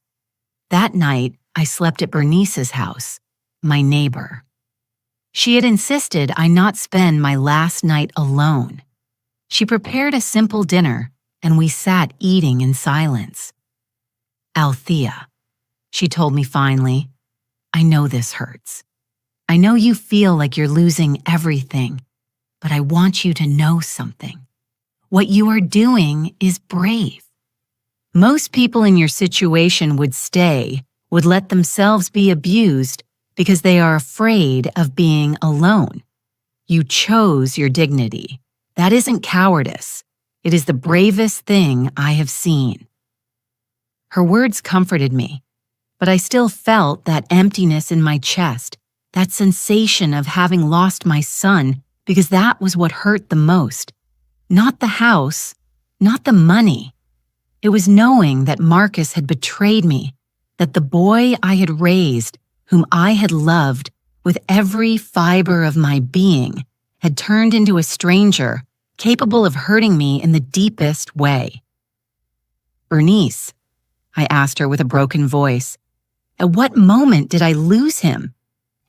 That night, I slept at Bernice's house, my neighbor. She had insisted I not spend my last night alone. She prepared a simple dinner, and we sat eating in silence. "Althea," she told me finally, "I know this hurts. I know you feel like you're losing everything, but I want you to know something. What you are doing is brave. Most people in your situation would stay, would let themselves be abused because they are afraid of being alone. You chose your dignity. That isn't cowardice. It is the bravest thing I have seen." Her words comforted me, but I still felt that emptiness in my chest, that sensation of having lost my son, because that was what hurt the most. Not the house, not the money. It was knowing that Marcus had betrayed me, that the boy I had raised, whom I had loved with every fiber of my being, had turned into a stranger capable of hurting me in the deepest way. "Bernice," I asked her with a broken voice, "at what moment did I lose him?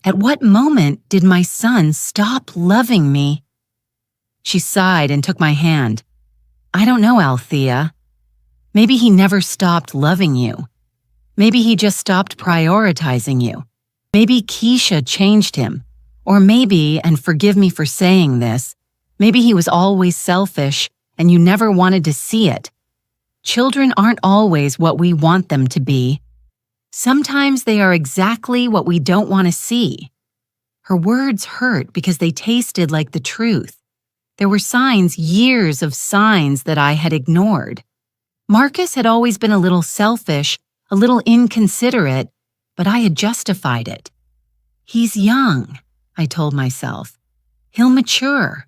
At what moment did my son stop loving me?" She sighed and took my hand. "I don't know, Althea. Maybe he never stopped loving you. Maybe he just stopped prioritizing you. Maybe Keisha changed him. Or maybe, and forgive me for saying this, maybe he was always selfish and you never wanted to see it. Children aren't always what we want them to be. Sometimes they are exactly what we don't want to see." Her words hurt because they tasted like the truth. There were signs, years of signs that I had ignored. Marcus had always been a little selfish, a little inconsiderate, but I had justified it. "He's young," I told myself. "He'll mature.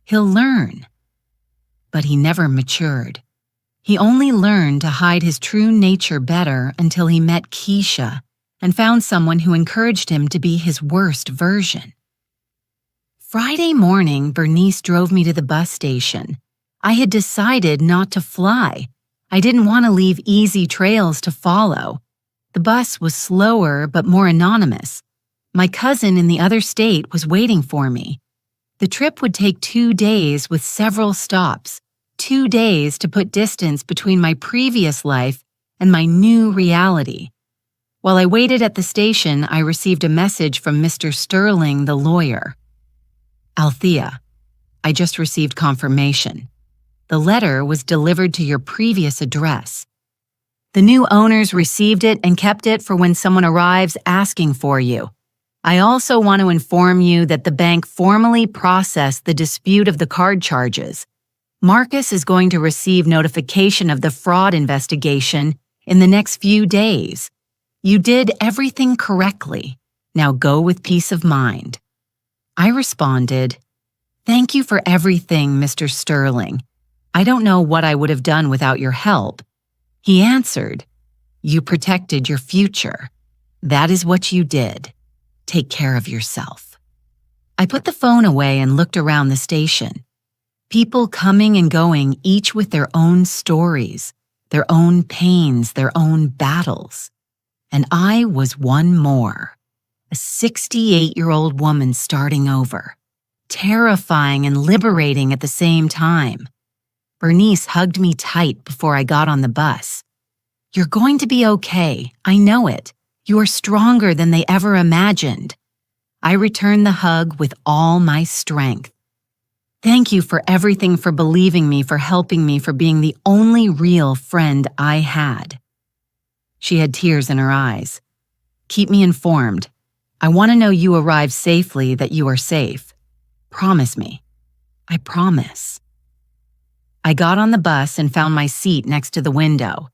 He'll learn." But he never matured. He only learned to hide his true nature better until he met Keisha and found someone who encouraged him to be his worst version. Friday morning, Bernice drove me to the bus station. I had decided not to fly. I didn't want to leave easy trails to follow. The bus was slower but more anonymous. My cousin in the other state was waiting for me. The trip would take 2 days with several stops, 2 days to put distance between my previous life and my new reality. While I waited at the station, I received a message from Mr. Sterling, the lawyer. "Althea, I just received confirmation. The letter was delivered to your previous address. The new owners received it and kept it for when someone arrives asking for you. I also want to inform you that the bank formally processed the dispute of the card charges. Marcus is going to receive notification of the fraud investigation in the next few days. You did everything correctly. Now go with peace of mind." I responded, "Thank you for everything, Mr. Sterling. I don't know what I would have done without your help." He answered, "You protected your future. That is what you did. Take care of yourself." I put the phone away and looked around the station. People coming and going, each with their own stories, their own pains, their own battles. And I was one more, a 68-year-old woman starting over, terrifying and liberating at the same time. Bernice hugged me tight before I got on the bus. "You're going to be okay, I know it. You are stronger than they ever imagined." I returned the hug with all my strength. "Thank you for everything, for believing me, for helping me, for being the only real friend I had." She had tears in her eyes. "Keep me informed. I want to know you arrived safely, that you are safe. Promise me." "I promise." I got on the bus and found my seat next to the window.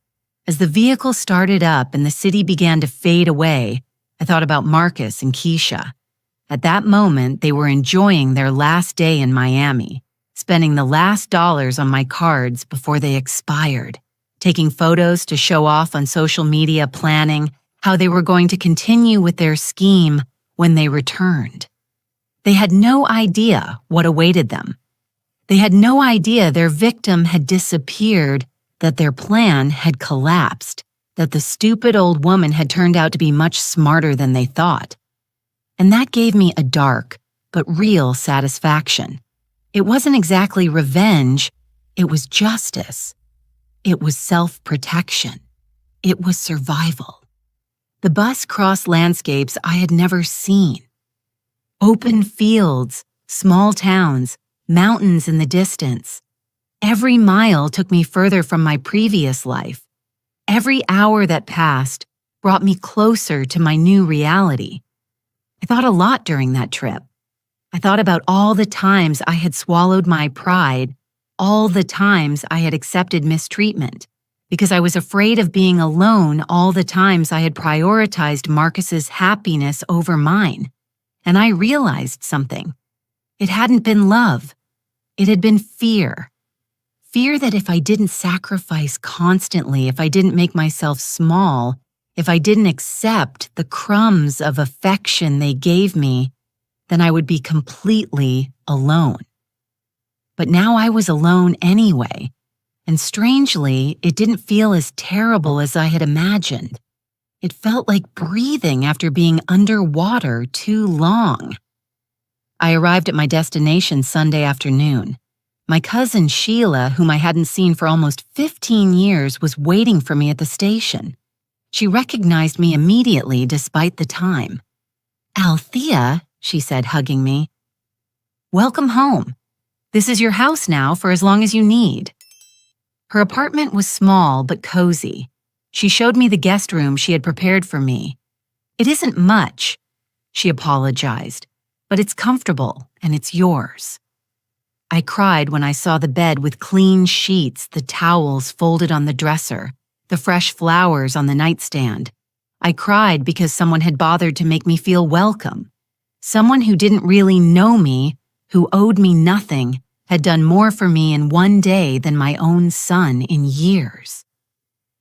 As the vehicle started up and the city began to fade away, I thought about Marcus and Keisha. At that moment, they were enjoying their last day in Miami, spending the last dollars on my cards before they expired, taking photos to show off on social media, planning how they were going to continue with their scheme when they returned. They had no idea what awaited them. They had no idea their victim had disappeared, that their plan had collapsed, that the stupid old woman had turned out to be much smarter than they thought. And that gave me a dark but real satisfaction. It wasn't exactly revenge, it was justice. It was self-protection. It was survival. The bus crossed landscapes I had never seen. Open fields, small towns, mountains in the distance. Every mile took me further from my previous life. Every hour that passed brought me closer to my new reality. I thought a lot during that trip. I thought about all the times I had swallowed my pride, all the times I had accepted mistreatment, because I was afraid of being alone, all the times I had prioritized Marcus's happiness over mine. And I realized something. It hadn't been love. It had been fear. Fear that if I didn't sacrifice constantly, if I didn't make myself small, if I didn't accept the crumbs of affection they gave me, then I would be completely alone. But now I was alone anyway, and strangely, it didn't feel as terrible as I had imagined. It felt like breathing after being underwater too long. I arrived at my destination Sunday afternoon. My cousin Sheila, whom I hadn't seen for almost 15 years, was waiting for me at the station. She recognized me immediately despite the time. "Althea," she said, hugging me. "Welcome home. This is your house now for as long as you need." Her apartment was small but cozy. She showed me the guest room she had prepared for me. "It isn't much," she apologized, "but it's comfortable and it's yours." I cried when I saw the bed with clean sheets, the towels folded on the dresser, the fresh flowers on the nightstand. I cried because someone had bothered to make me feel welcome. Someone who didn't really know me, who owed me nothing, had done more for me in one day than my own son in years.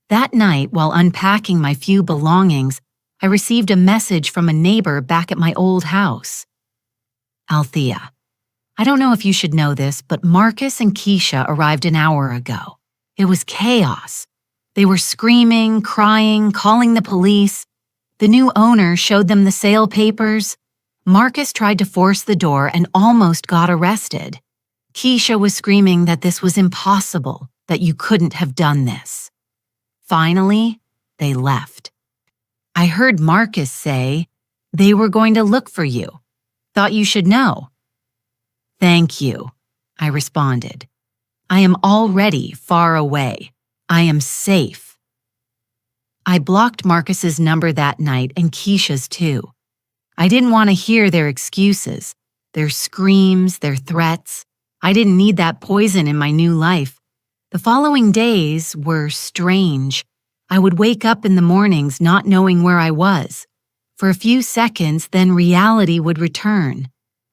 That night, while unpacking my few belongings, I received a message from a neighbor back at my old house. "Althea, I don't know if you should know this, but Marcus and Keisha arrived an hour ago. It was chaos. They were screaming, crying, calling the police. The new owner showed them the sale papers. Marcus tried to force the door and almost got arrested. Keisha was screaming that this was impossible, that you couldn't have done this. Finally, they left. I heard Marcus say, 'They were going to look for you. Thought you should know.' 'Thank you,' I responded. 'I am already far away. I am safe.' I blocked Marcus's number that night and Keisha's too. I didn't want to hear their excuses, their screams, their threats. I didn't need that poison in my new life. The following days were strange. I would wake up in the mornings not knowing where I was. For a few seconds, then reality would return.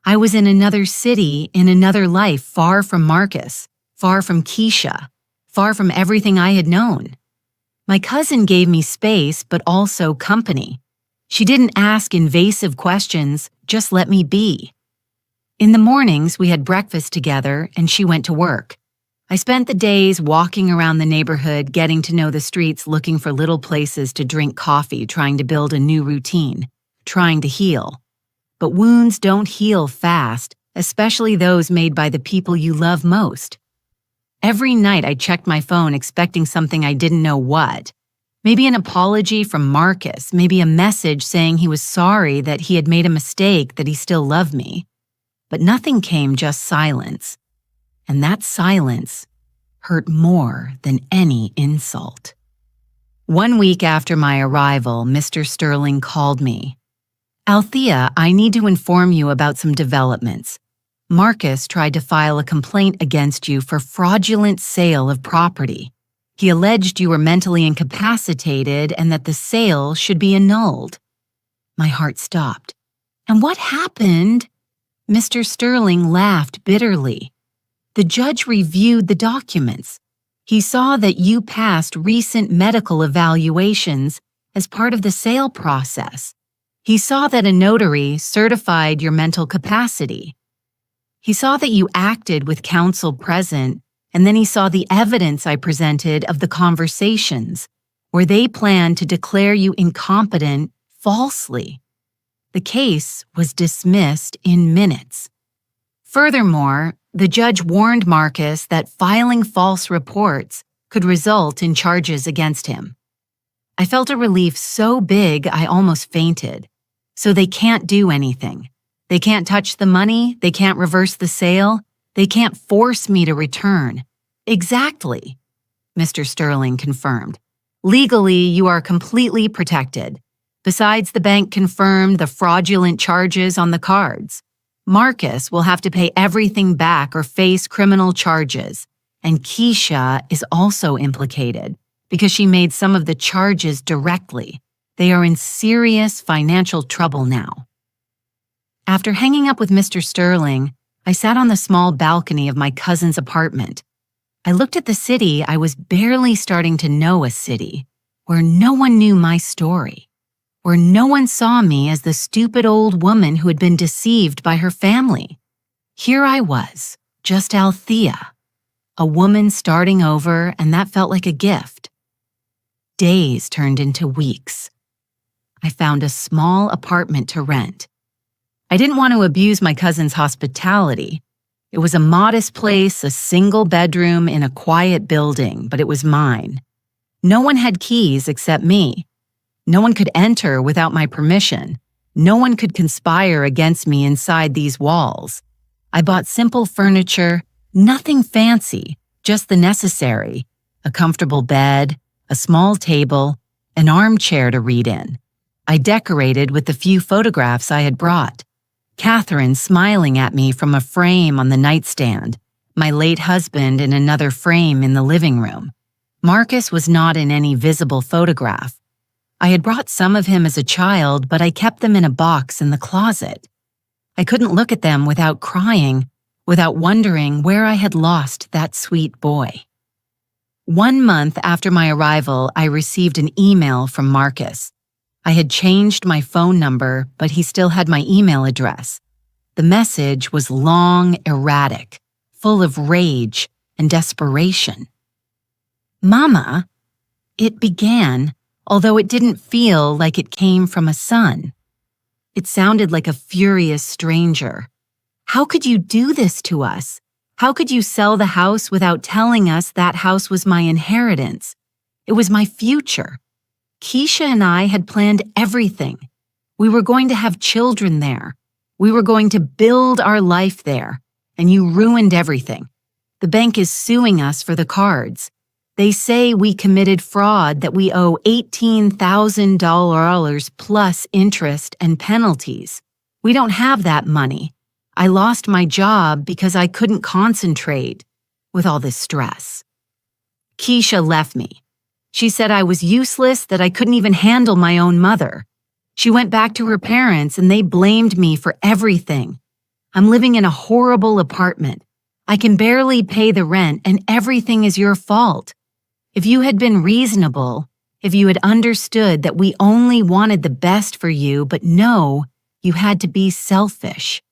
I was in another city, in another life, far from Marcus, far from Keisha, far from everything I had known. My cousin gave me space, but also company. She didn't ask invasive questions, just let me be. In the mornings, we had breakfast together and she went to work. I spent the days walking around the neighborhood, getting to know the streets, looking for little places to drink coffee, trying to build a new routine, trying to heal. But wounds don't heal fast, especially those made by the people you love most. Every night I checked my phone expecting something I didn't know what. Maybe an apology from Marcus, maybe a message saying he was sorry that he had made a mistake, that he still loved me. But nothing came, just silence. And that silence hurt more than any insult. 1 week after my arrival, Mr. Sterling called me. "Althea, I need to inform you about some developments. Marcus tried to file a complaint against you for fraudulent sale of property. He alleged you were mentally incapacitated and that the sale should be annulled." My heart stopped. "And what happened?" Mr. Sterling laughed bitterly. "The judge reviewed the documents. He saw that you passed recent medical evaluations as part of the sale process. He saw that a notary certified your mental capacity. He saw that you acted with counsel present, and then he saw the evidence I presented of the conversations, where they planned to declare you incompetent falsely. The case was dismissed in minutes. Furthermore, the judge warned Marcus that filing false reports could result in charges against him. I felt a relief so big I almost fainted. So they can't do anything. They can't touch the money, they can't reverse the sale, they can't force me to return. Exactly, Mr. Sterling confirmed. Legally, you are completely protected. Besides, the bank confirmed the fraudulent charges on the cards. Marcus will have to pay everything back or face criminal charges, and Keisha is also implicated because she made some of the charges directly. They are in serious financial trouble now." After hanging up with Mr. Sterling, I sat on the small balcony of my cousin's apartment. I looked at the city. I was barely starting to know a city where no one knew my story, where no one saw me as the stupid old woman who had been deceived by her family. Here I was, just Althea, a woman starting over, and that felt like a gift. Days turned into weeks. I found a small apartment to rent. I didn't want to abuse my cousin's hospitality. It was a modest place, a single bedroom in a quiet building, but it was mine. No one had keys except me. No one could enter without my permission. No one could conspire against me inside these walls. I bought simple furniture, nothing fancy, just the necessary: a comfortable bed, a small table, an armchair to read in. I decorated with the few photographs I had brought. Catherine smiling at me from a frame on the nightstand, my late husband in another frame in the living room. Marcus was not in any visible photograph. I had brought some of him as a child, but I kept them in a box in the closet. I couldn't look at them without crying, without wondering where I had lost that sweet boy. 1 month after my arrival, I received an email from Marcus. I had changed my phone number, but he still had my email address. The message was long, erratic, full of rage and desperation. "Mama," it began, although it didn't feel like it came from a son. It sounded like a furious stranger. "How could you do this to us? How could you sell the house without telling us that house was my inheritance? It was my future. Keisha and I had planned everything. We were going to have children there. We were going to build our life there, and you ruined everything. The bank is suing us for the cards. They say we committed fraud, that we owe $18,000 plus interest and penalties. We don't have that money. I lost my job because I couldn't concentrate with all this stress. Keisha left me. She said I was useless, that I couldn't even handle my own mother. She went back to her parents and they blamed me for everything. I'm living in a horrible apartment. I can barely pay the rent and everything is your fault. If you had been reasonable, if you had understood that we only wanted the best for you, but no, you had to be selfish.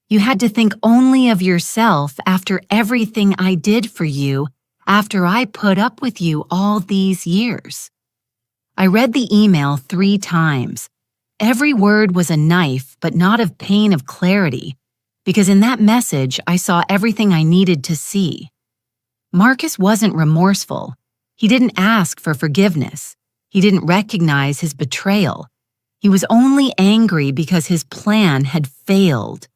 You had to think only of yourself after everything I did for you, after I put up with you all these years. I read the email 3 times. Every word was a knife, but not of pain, of clarity, because in that message I saw everything I needed to see. Marcus wasn't remorseful. He didn't ask for forgiveness. He didn't recognize his betrayal. He was only angry because his plan had failed.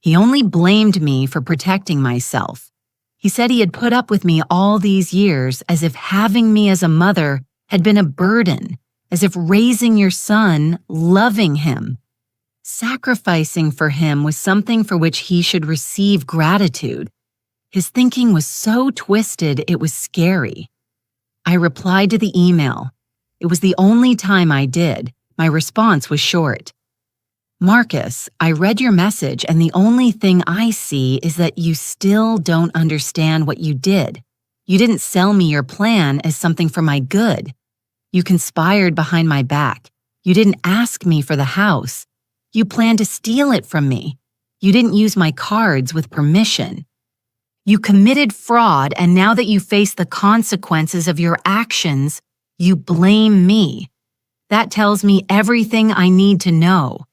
He only blamed me for protecting myself. He said he had put up with me all these years as if having me as a mother had been a burden, as if raising your son, loving him, sacrificing for him was something for which he should receive gratitude. His thinking was so twisted it was scary. I replied to the email. It was the only time I did. My response was short. Marcus, I read your message and the only thing I see is that you still don't understand what you did. You didn't sell me your plan as something for my good. You conspired behind my back. You didn't ask me for the house. You planned to steal it from me. You didn't use my cards with permission. You committed fraud, and now that you face the consequences of your actions, you blame me. That tells me everything I need to know.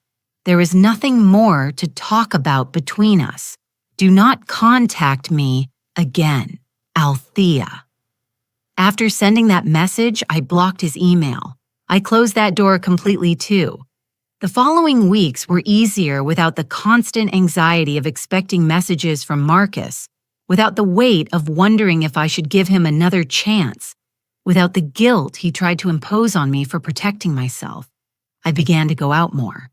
There is nothing more to talk about between us. Do not contact me again. Althea. After sending that message, I blocked his email. I closed that door completely too. The following weeks were easier without the constant anxiety of expecting messages from Marcus, without the weight of wondering if I should give him another chance, without the guilt he tried to impose on me for protecting myself. I began to go out more.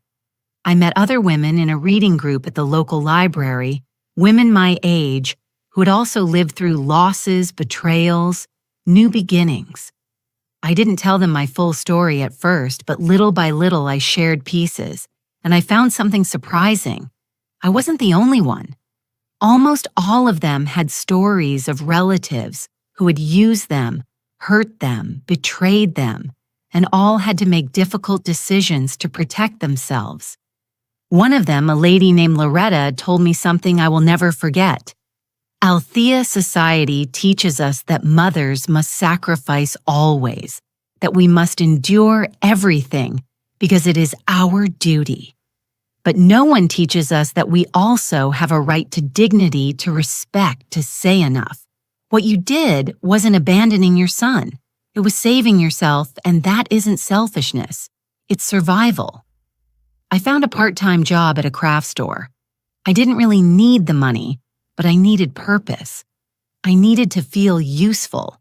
I met other women in a reading group at the local library, women my age, who had also lived through losses, betrayals, new beginnings. I didn't tell them my full story at first, but little by little I shared pieces, and I found something surprising. I wasn't the only one. Almost all of them had stories of relatives who had used them, hurt them, betrayed them, and all had to make difficult decisions to protect themselves. One of them, a lady named Loretta, told me something I will never forget. Althea society teaches us that mothers must sacrifice always, that we must endure everything because it is our duty. But no one teaches us that we also have a right to dignity, to respect, to say enough. What you did wasn't abandoning your son. It was saving yourself, and that isn't selfishness. It's survival. I found a part-time job at a craft store. I didn't really need the money, but I needed purpose. I needed to feel useful.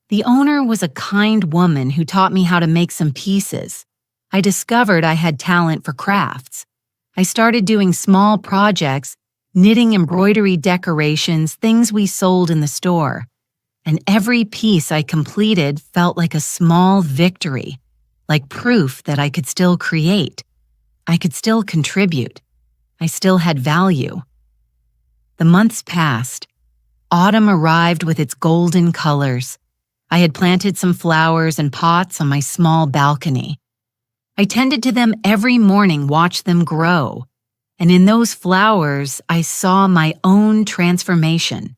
The owner was a kind woman who taught me how to make some pieces. I discovered I had talent for crafts. I started doing small projects, knitting embroidery decorations, things we sold in the store. And every piece I completed felt like a small victory, like proof that I could still create. I could still contribute. I still had value. The months passed. Autumn arrived with its golden colors. I had planted some flowers and pots on my small balcony. I tended to them every morning, watched them grow. And in those flowers, I saw my own transformation.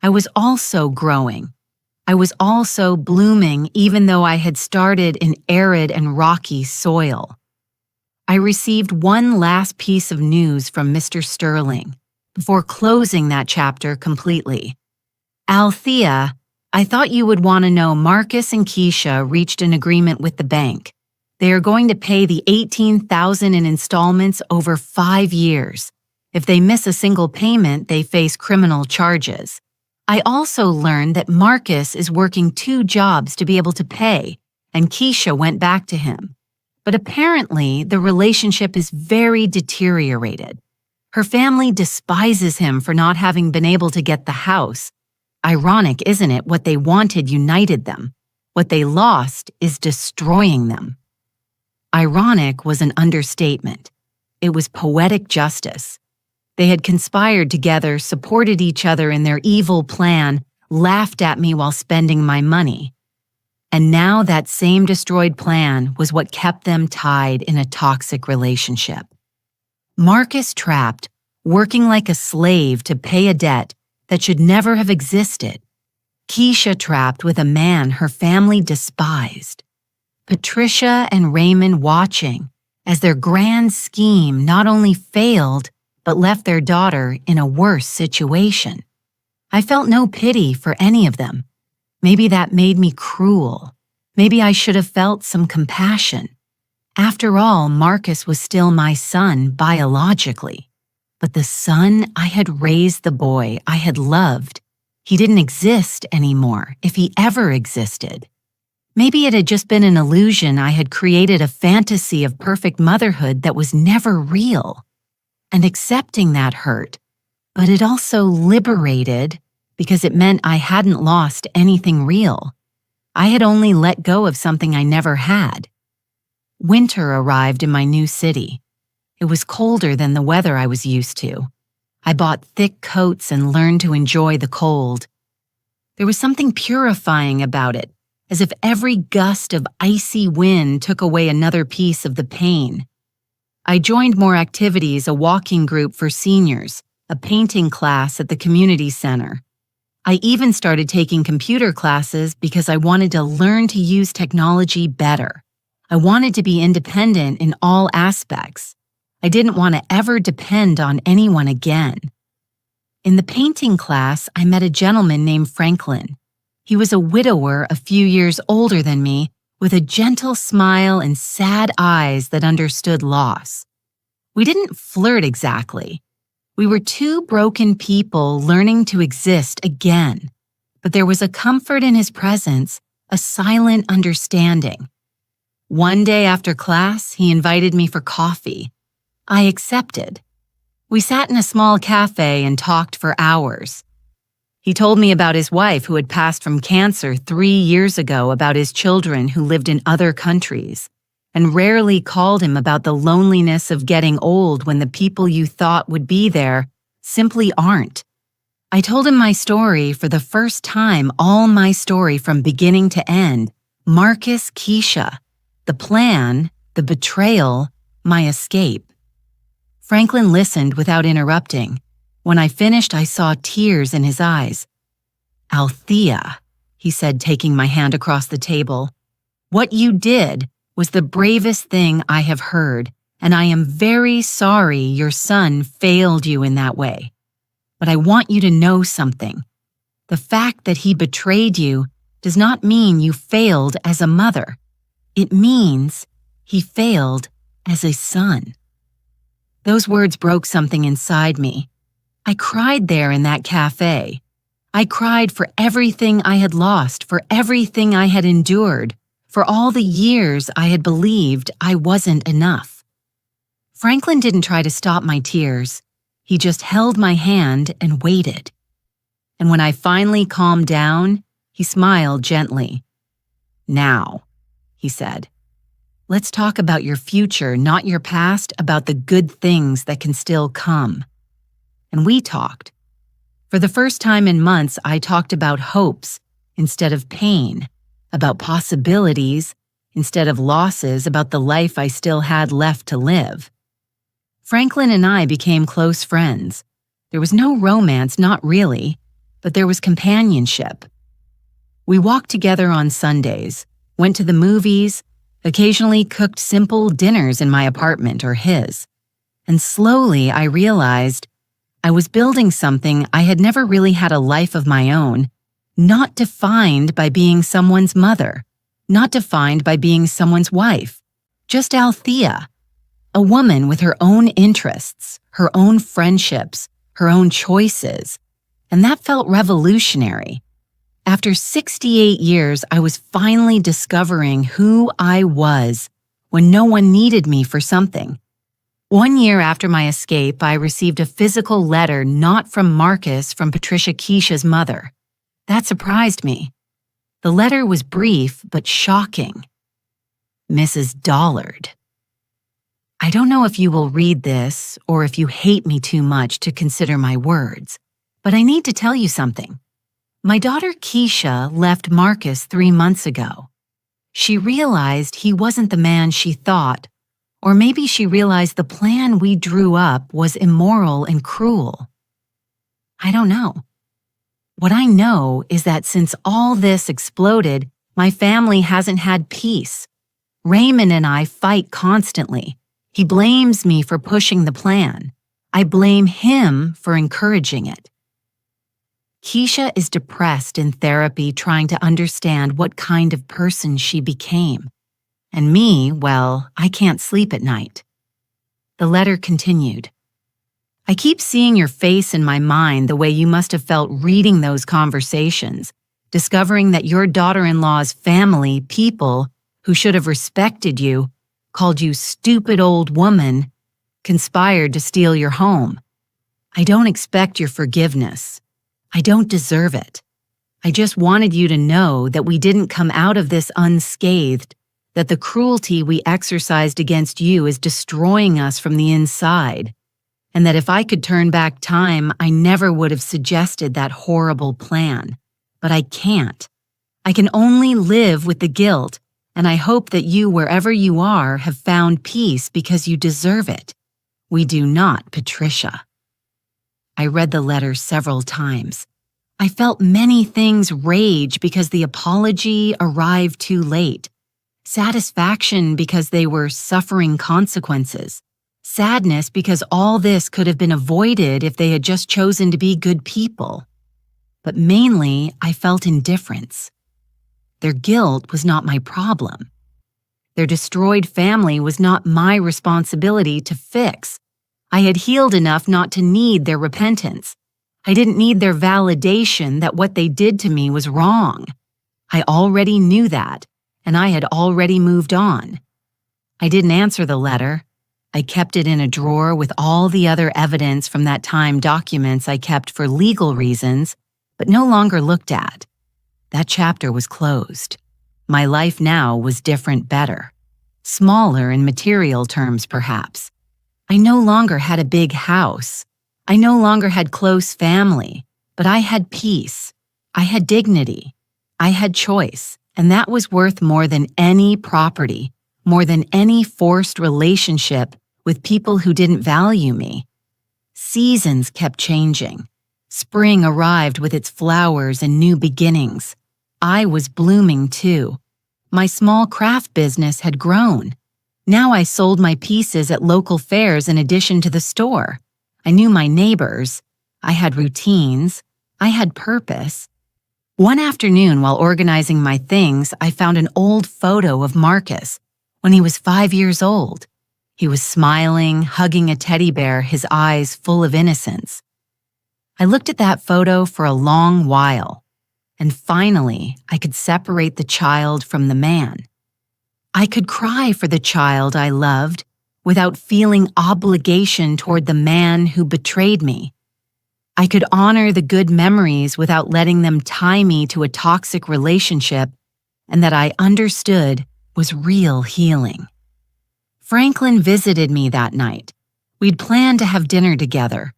I was also growing. I was also blooming, even though I had started in arid and rocky soil. I received one last piece of news from Mr. Sterling before closing that chapter completely. Althea, I thought you would want to know Marcus and Keisha reached an agreement with the bank. They are going to pay the $18,000 in installments over 5 years. If they miss a single payment, they face criminal charges. I also learned that Marcus is working 2 jobs to be able to pay, and Keisha went back to him. But apparently, the relationship is very deteriorated. Her family despises him for not having been able to get the house. Ironic, isn't it? What they wanted united them. What they lost is destroying them. Ironic was an understatement. It was poetic justice. They had conspired together, supported each other in their evil plan, laughed at me while spending my money. And now that same destroyed plan was what kept them tied in a toxic relationship. Marcus trapped working like a slave to pay a debt that should never have existed. Keisha trapped with a man her family despised. Patricia and Raymond watching as their grand scheme not only failed, but left their daughter in a worse situation. I felt no pity for any of them. Maybe that made me cruel. Maybe I should have felt some compassion. After all, Marcus was still my son biologically. But the son I had raised, the boy I had loved, he didn't exist anymore, if he ever existed. Maybe it had just been an illusion. I had created a fantasy of perfect motherhood that was never real. And accepting that hurt, but it also liberated because it meant I hadn't lost anything real. I had only let go of something I never had. Winter arrived in my new city. It was colder than the weather I was used to. I bought thick coats and learned to enjoy the cold. There was something purifying about it, as if every gust of icy wind took away another piece of the pain. I joined more activities, a walking group for seniors, a painting class at the community center. I even started taking computer classes because I wanted to learn to use technology better. I wanted to be independent in all aspects. I didn't want to ever depend on anyone again. In the painting class, I met a gentleman named Franklin. He was a widower a few years older than me, with a gentle smile and sad eyes that understood loss. We didn't flirt exactly. We were two broken people learning to exist again, but there was a comfort in his presence, a silent understanding. One day after class, he invited me for coffee. I accepted. We sat in a small cafe and talked for hours. He told me about his wife who had passed from cancer 3 years ago, about his children who lived in other countries, and rarely called him about the loneliness of getting old when the people you thought would be there simply aren't. I told him my story for the first time, all my story from beginning to end. Marcus, Keisha, the plan, the betrayal, my escape. Franklin listened without interrupting. When I finished, I saw tears in his eyes. "Althea," he said, taking my hand across the table, "what you did was the bravest thing I have heard, and I am very sorry your son failed you in that way. But I want you to know something. The fact that he betrayed you does not mean you failed as a mother. It means he failed as a son." Those words broke something inside me. I cried there in that cafe. I cried for everything I had lost, for everything I had endured, for all the years I had believed I wasn't enough. Franklin didn't try to stop my tears. He just held my hand and waited. And when I finally calmed down, he smiled gently. "Now," he said, "let's talk about your future, not your past, about the good things that can still come." And we talked. For the first time in months, I talked about hopes instead of pain, about possibilities instead of losses, about the life I still had left to live. Franklin and I became close friends. There was no romance, not really, but there was companionship. We walked together on Sundays, went to the movies, occasionally cooked simple dinners in my apartment or his. And slowly I realized I was building something. I had never really had a life of my own, not defined by being someone's mother, not defined by being someone's wife, just Althea, a woman with her own interests, her own friendships, her own choices, and that felt revolutionary. After 68 years, I was finally discovering who I was when no one needed me for something. 1 year after my escape, I received a physical letter not from Marcus, from Patricia, Keisha's mother. That surprised me. The letter was brief but shocking. "Mrs. Dollard. I don't know if you will read this or if you hate me too much to consider my words, but I need to tell you something. My daughter Keisha left Marcus 3 months ago. She realized he wasn't the man she thought Or maybe she realized the plan we drew up was immoral and cruel. I don't know. What I know is that since all this exploded, my family hasn't had peace. Raymond and I fight constantly. He blames me for pushing the plan. I blame him for encouraging it. Keisha is depressed in therapy trying to understand what kind of person she became. And me, well, I can't sleep at night. The letter continued. I keep seeing your face in my mind the way you must have felt reading those conversations, discovering that your daughter-in-law's family, people who should have respected you, called you stupid old woman, conspired to steal your home. I don't expect your forgiveness. I don't deserve it. I just wanted you to know that we didn't come out of this unscathed, that the cruelty we exercised against you is destroying us from the inside, and that if I could turn back time, I never would have suggested that horrible plan. But I can't. I can only live with the guilt, and I hope that you, wherever you are, have found peace because you deserve it. We do not, Patricia. I read the letter several times. I felt many things rage because the apology arrived too late. Satisfaction because they were suffering consequences. Sadness because all this could have been avoided if they had just chosen to be good people. But mainly, I felt indifference. Their guilt was not my problem. Their destroyed family was not my responsibility to fix. I had healed enough not to need their repentance. I didn't need their validation that what they did to me was wrong. I already knew that, and I had already moved on. I didn't answer the letter. I kept it in a drawer with all the other evidence from that time, documents I kept for legal reasons, but no longer looked at. That chapter was closed. My life now was different, better. Smaller in material terms, perhaps. I no longer had a big house. I no longer had close family, but I had peace. I had dignity. I had choice, and that was worth more than any property, more than any forced relationship with people who didn't value me. Seasons kept changing. Spring arrived with its flowers and new beginnings. I was blooming too. My small craft business had grown. Now I sold my pieces at local fairs in addition to the store. I knew my neighbors. I had routines. I had purpose. One afternoon, while organizing my things, I found an old photo of Marcus when he was 5 years old. He was smiling, hugging a teddy bear, his eyes full of innocence. I looked at that photo for a long while, and finally I could separate the child from the man. I could cry for the child I loved without feeling obligation toward the man who betrayed me. I could honor the good memories without letting them tie me to a toxic relationship, and that I understood was real healing. Franklin visited me that night. We'd planned to have dinner together.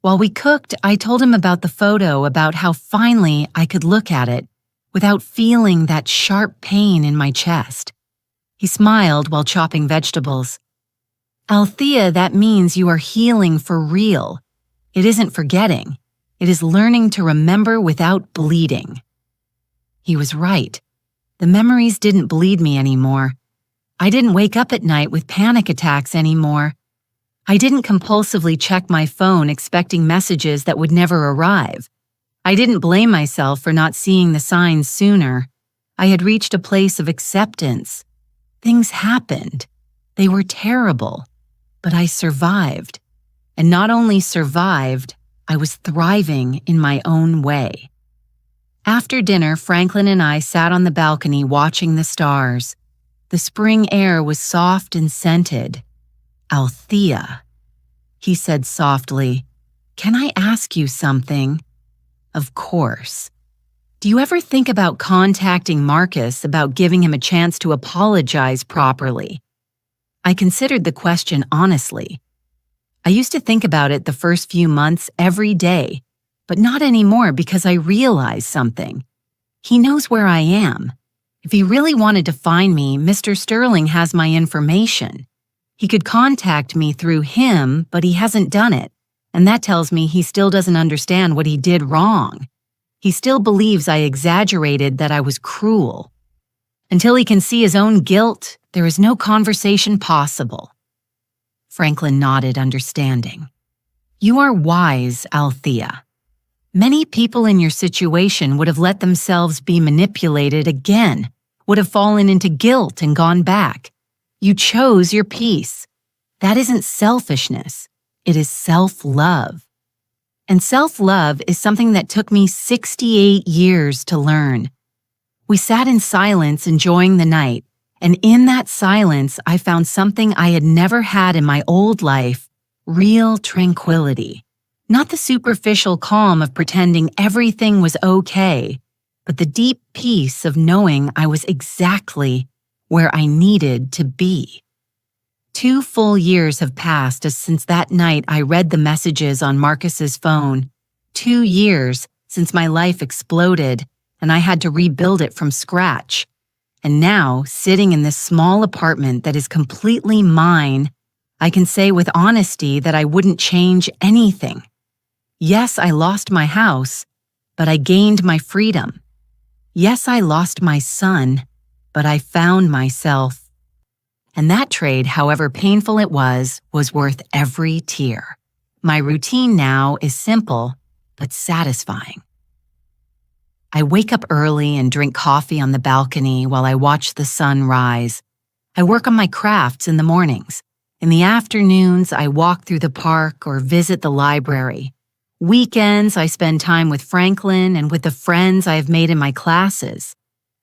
While we cooked, I told him about the photo, about how finally I could look at it without feeling that sharp pain in my chest. He smiled while chopping vegetables. Althea, that means you are healing for real. It isn't forgetting. It is learning to remember without bleeding. He was right. The memories didn't bleed me anymore. I didn't wake up at night with panic attacks anymore. I didn't compulsively check my phone expecting messages that would never arrive. I didn't blame myself for not seeing the signs sooner. I had reached a place of acceptance. Things happened. They were terrible. But I survived. And not only survived, I was thriving in my own way. After dinner, Franklin and I sat on the balcony watching the stars. The spring air was soft and scented. Althea, he said softly, "Can I ask you something?" Of course. Do you ever think about contacting Marcus, about giving him a chance to apologize properly? I considered the question honestly. I used to think about it the first few months every day, but not anymore because I realized something. He knows where I am. If he really wanted to find me, Mr. Sterling has my information. He could contact me through him, but he hasn't done it, and that tells me he still doesn't understand what he did wrong. He still believes I exaggerated, that I was cruel. Until he can see his own guilt, there is no conversation possible." Franklin nodded, understanding. "You are wise, Althea. Many people in your situation would have let themselves be manipulated again, would have fallen into guilt and gone back. You chose your peace. That isn't selfishness. It is self-love. And self-love is something that took me 68 years to learn. We sat in silence enjoying the night, and in that silence I found something I had never had in my old life, real tranquility. Not the superficial calm of pretending everything was okay, but the deep peace of knowing I was exactly where I needed to be. 2 full years have passed since that night I read the messages on Marcus's phone. 2 years since my life exploded and I had to rebuild it from scratch. And now, sitting in this small apartment that is completely mine, I can say with honesty that I wouldn't change anything. Yes, I lost my house, but I gained my freedom. Yes, I lost my son, but I found myself. And that trade, however painful it was worth every tear. My routine now is simple, but satisfying. I wake up early and drink coffee on the balcony while I watch the sun rise. I work on my crafts in the mornings. In the afternoons, I walk through the park or visit the library. Weekends, I spend time with Franklin and with the friends I have made in my classes.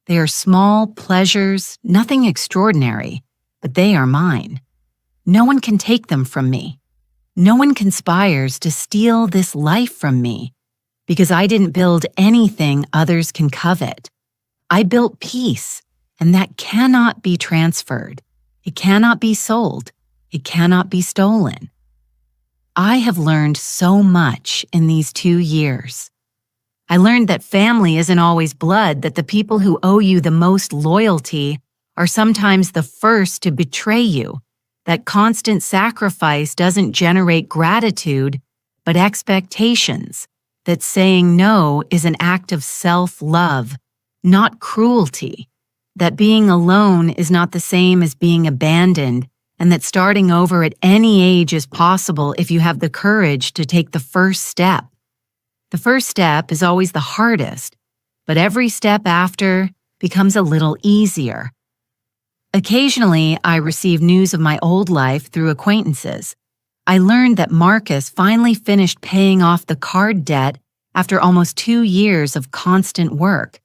They are small pleasures, nothing extraordinary, but they are mine. No one can take them from me. No one conspires to steal this life from me, because I didn't build anything others can covet. I built peace, and that cannot be transferred. It cannot be sold. It cannot be stolen. I have learned so much in these 2 years. I learned that family isn't always blood, that the people who owe you the most loyalty are sometimes the first to betray you, that constant sacrifice doesn't generate gratitude, but expectations, that saying no is an act of self-love, not cruelty, that being alone is not the same as being abandoned, and that starting over at any age is possible if you have the courage to take the first step. The first step is always the hardest, but every step after becomes a little easier. Occasionally, I receive news of my old life through acquaintances. I learned that Marcus finally finished paying off the card debt after almost 2 years of constant work.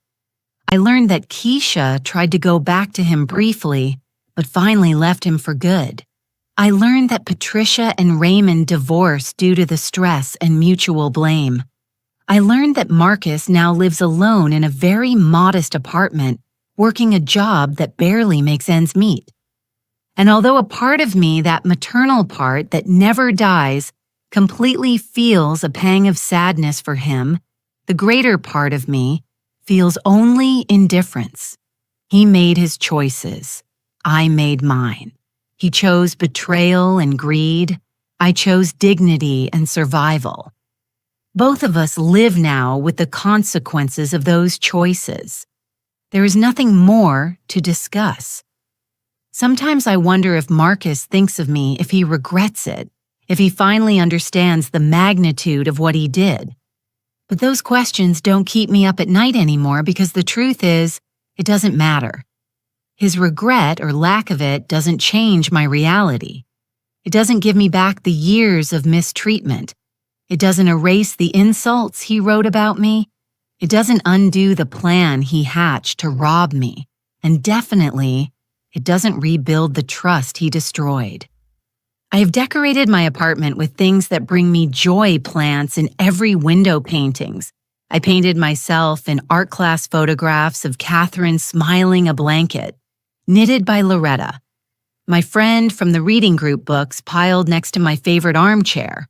I learned that Keisha tried to go back to him briefly, but finally left him for good. I learned that Patricia and Raymond divorced due to the stress and mutual blame. I learned that Marcus now lives alone in a very modest apartment, working a job that barely makes ends meet. And although a part of me, that maternal part that never dies, completely feels a pang of sadness for him, the greater part of me feels only indifference. He made his choices. I made mine. He chose betrayal and greed. I chose dignity and survival. Both of us live now with the consequences of those choices. There is nothing more to discuss. Sometimes I wonder if Marcus thinks of me, if he regrets it, if he finally understands the magnitude of what he did. But those questions don't keep me up at night anymore, because the truth is, it doesn't matter. His regret or lack of it doesn't change my reality. It doesn't give me back the years of mistreatment. It doesn't erase the insults he wrote about me. It doesn't undo the plan he hatched to rob me. And definitely, it doesn't rebuild the trust he destroyed. I have decorated my apartment with things that bring me joy, plants in every window paintings. I painted myself in art class photographs of Catherine smiling a blanket, knitted by Loretta. My friend from the reading group books piled next to my favorite armchair.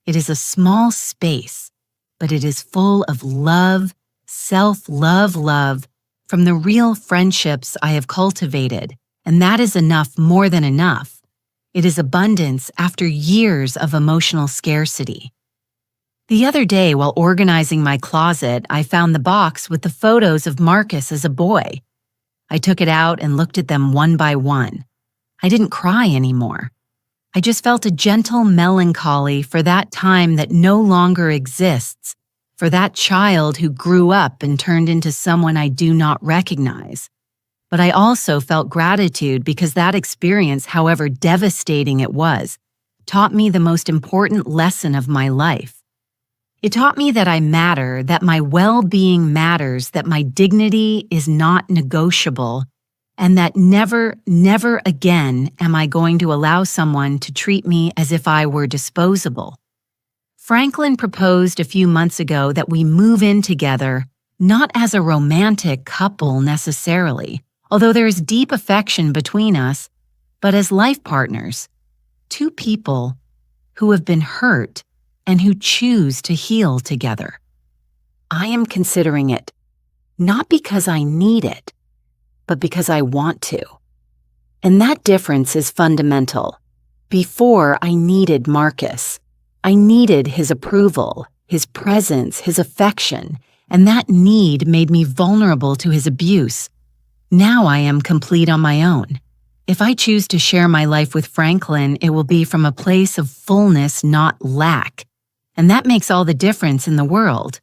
It is a small space, but it is full of love, self-love from the real friendships I have cultivated, and that is enough, more than enough. It is abundance after years of emotional scarcity. The other day, while organizing my closet, I found the box with the photos of Marcus as a boy. I took it out and looked at them one by one. I didn't cry anymore. I just felt a gentle melancholy for that time that no longer exists, for that child who grew up and turned into someone I do not recognize. But I also felt gratitude because that experience, however devastating it was, taught me the most important lesson of my life. It taught me that I matter, that my well-being matters, that my dignity is not negotiable, and that never, never again am I going to allow someone to treat me as if I were disposable. Franklin proposed a few months ago that we move in together, not as a romantic couple necessarily, although there is deep affection between us, but as life partners, two people who have been hurt and who choose to heal together. I am considering it, not because I need it, but because I want to. And that difference is fundamental. Before, I needed Marcus. I needed his approval, his presence, his affection, and that need made me vulnerable to his abuse. Now I am complete on my own. If I choose to share my life with Franklin, it will be from a place of fullness, not lack. And that makes all the difference in the world.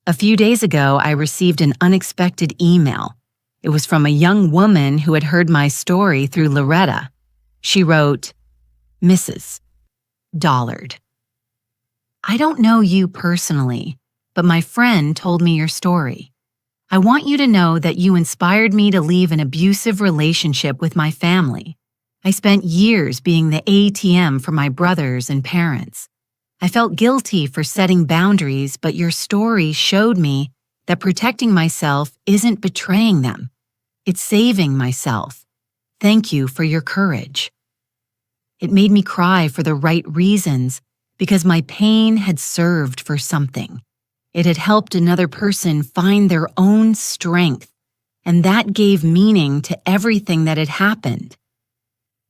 A few days ago, I received an unexpected email. It was from a young woman who had heard my story through Loretta. She wrote, "Mrs. Dollard. I don't know you personally, but my friend told me your story. I want you to know that you inspired me to leave an abusive relationship with my family. I spent years being the ATM for my brothers and parents. I felt guilty for setting boundaries, but your story showed me that protecting myself isn't betraying them. It's saving myself. Thank you for your courage." It made me cry for the right reasons because my pain had served for something. It had helped another person find their own strength, and that gave meaning to everything that had happened.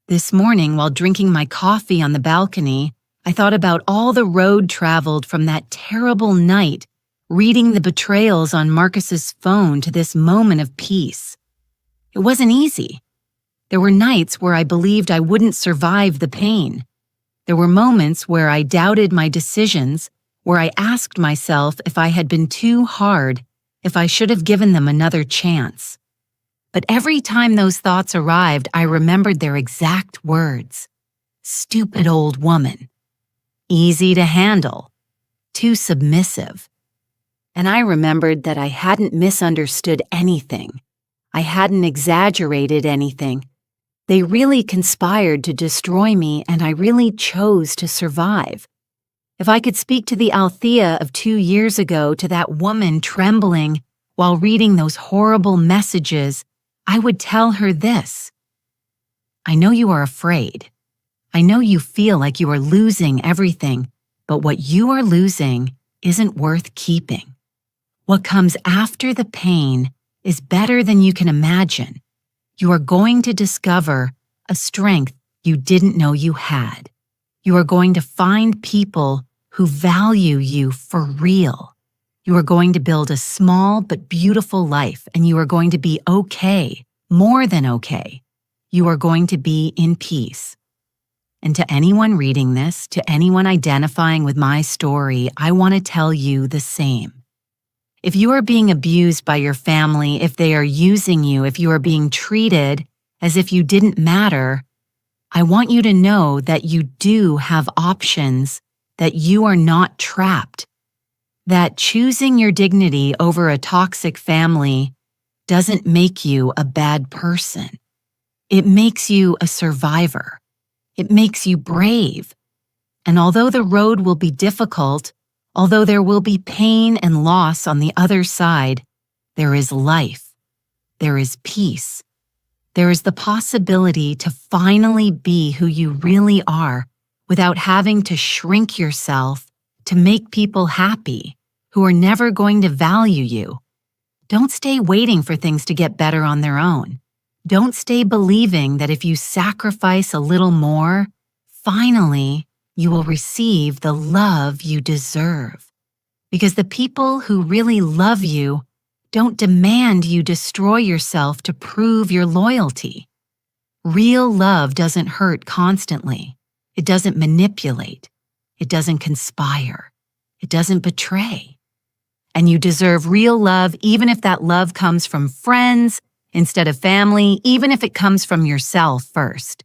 This morning, while drinking my coffee on the balcony, I thought about all the road traveled from that terrible night, reading the betrayals on Marcus's phone to this moment of peace. It wasn't easy. There were nights where I believed I wouldn't survive the pain. There were moments where I doubted my decisions, where I asked myself if I had been too hard, if I should have given them another chance. But every time those thoughts arrived, I remembered their exact words. Stupid old woman. Easy to handle. Too submissive. And I remembered that I hadn't misunderstood anything. I hadn't exaggerated anything. They really conspired to destroy me, and I really chose to survive. If I could speak to the Althea of 2 years ago, to that woman trembling while reading those horrible messages, I would tell her this. I know you are afraid. I know you feel like you are losing everything, but what you are losing isn't worth keeping. What comes after the pain is better than you can imagine. You are going to discover a strength you didn't know you had. You are going to find people who value you for real. You are going to build a small but beautiful life, and you are going to be okay, more than okay. You are going to be in peace. And to anyone reading this, to anyone identifying with my story, I want to tell you the same. If you are being abused by your family, if they are using you, if you are being treated as if you didn't matter, I want you to know that you do have options, that you are not trapped, that choosing your dignity over a toxic family doesn't make you a bad person. It makes you a survivor. It makes you brave. And although the road will be difficult, although there will be pain and loss on the other side, there is life. There is peace. There is the possibility to finally be who you really are without having to shrink yourself to make people happy who are never going to value you. Don't stay waiting for things to get better on their own. Don't stay believing that if you sacrifice a little more, finally, you will receive the love you deserve. Because the people who really love you don't demand you destroy yourself to prove your loyalty. Real love doesn't hurt constantly. It doesn't manipulate. It doesn't conspire. It doesn't betray. And you deserve real love even if that love comes from friends instead of family, even if it comes from yourself first.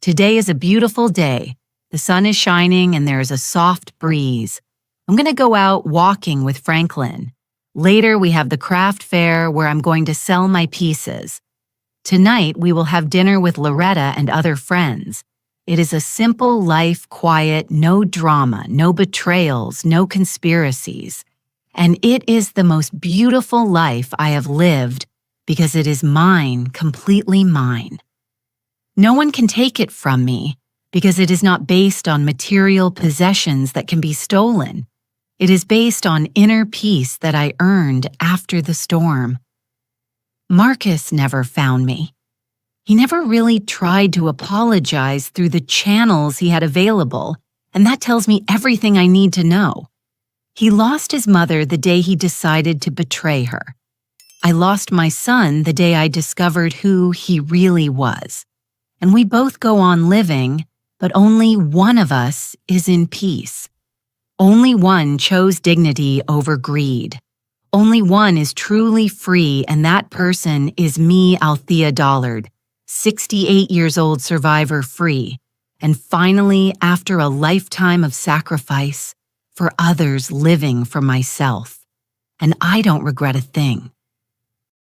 Today is a beautiful day. The sun is shining and there is a soft breeze. I'm going to go out walking with Franklin. Later, we have the craft fair where I'm going to sell my pieces. Tonight, we will have dinner with Loretta and other friends. It is a simple life, quiet, no drama, no betrayals, no conspiracies. And it is the most beautiful life I have lived because it is mine, completely mine. No one can take it from me because it is not based on material possessions that can be stolen. It is based on inner peace that I earned after the storm. Marcus never found me. He never really tried to apologize through the channels he had available, and that tells me everything I need to know. He lost his mother the day he decided to betray her. I lost my son the day I discovered who he really was. And we both go on living, but only one of us is in peace. Only one chose dignity over greed. Only one is truly free, and that person is me, Althea Dollard, 68 years old survivor free, and finally, after a lifetime of sacrifice, for others living for myself. And I don't regret a thing.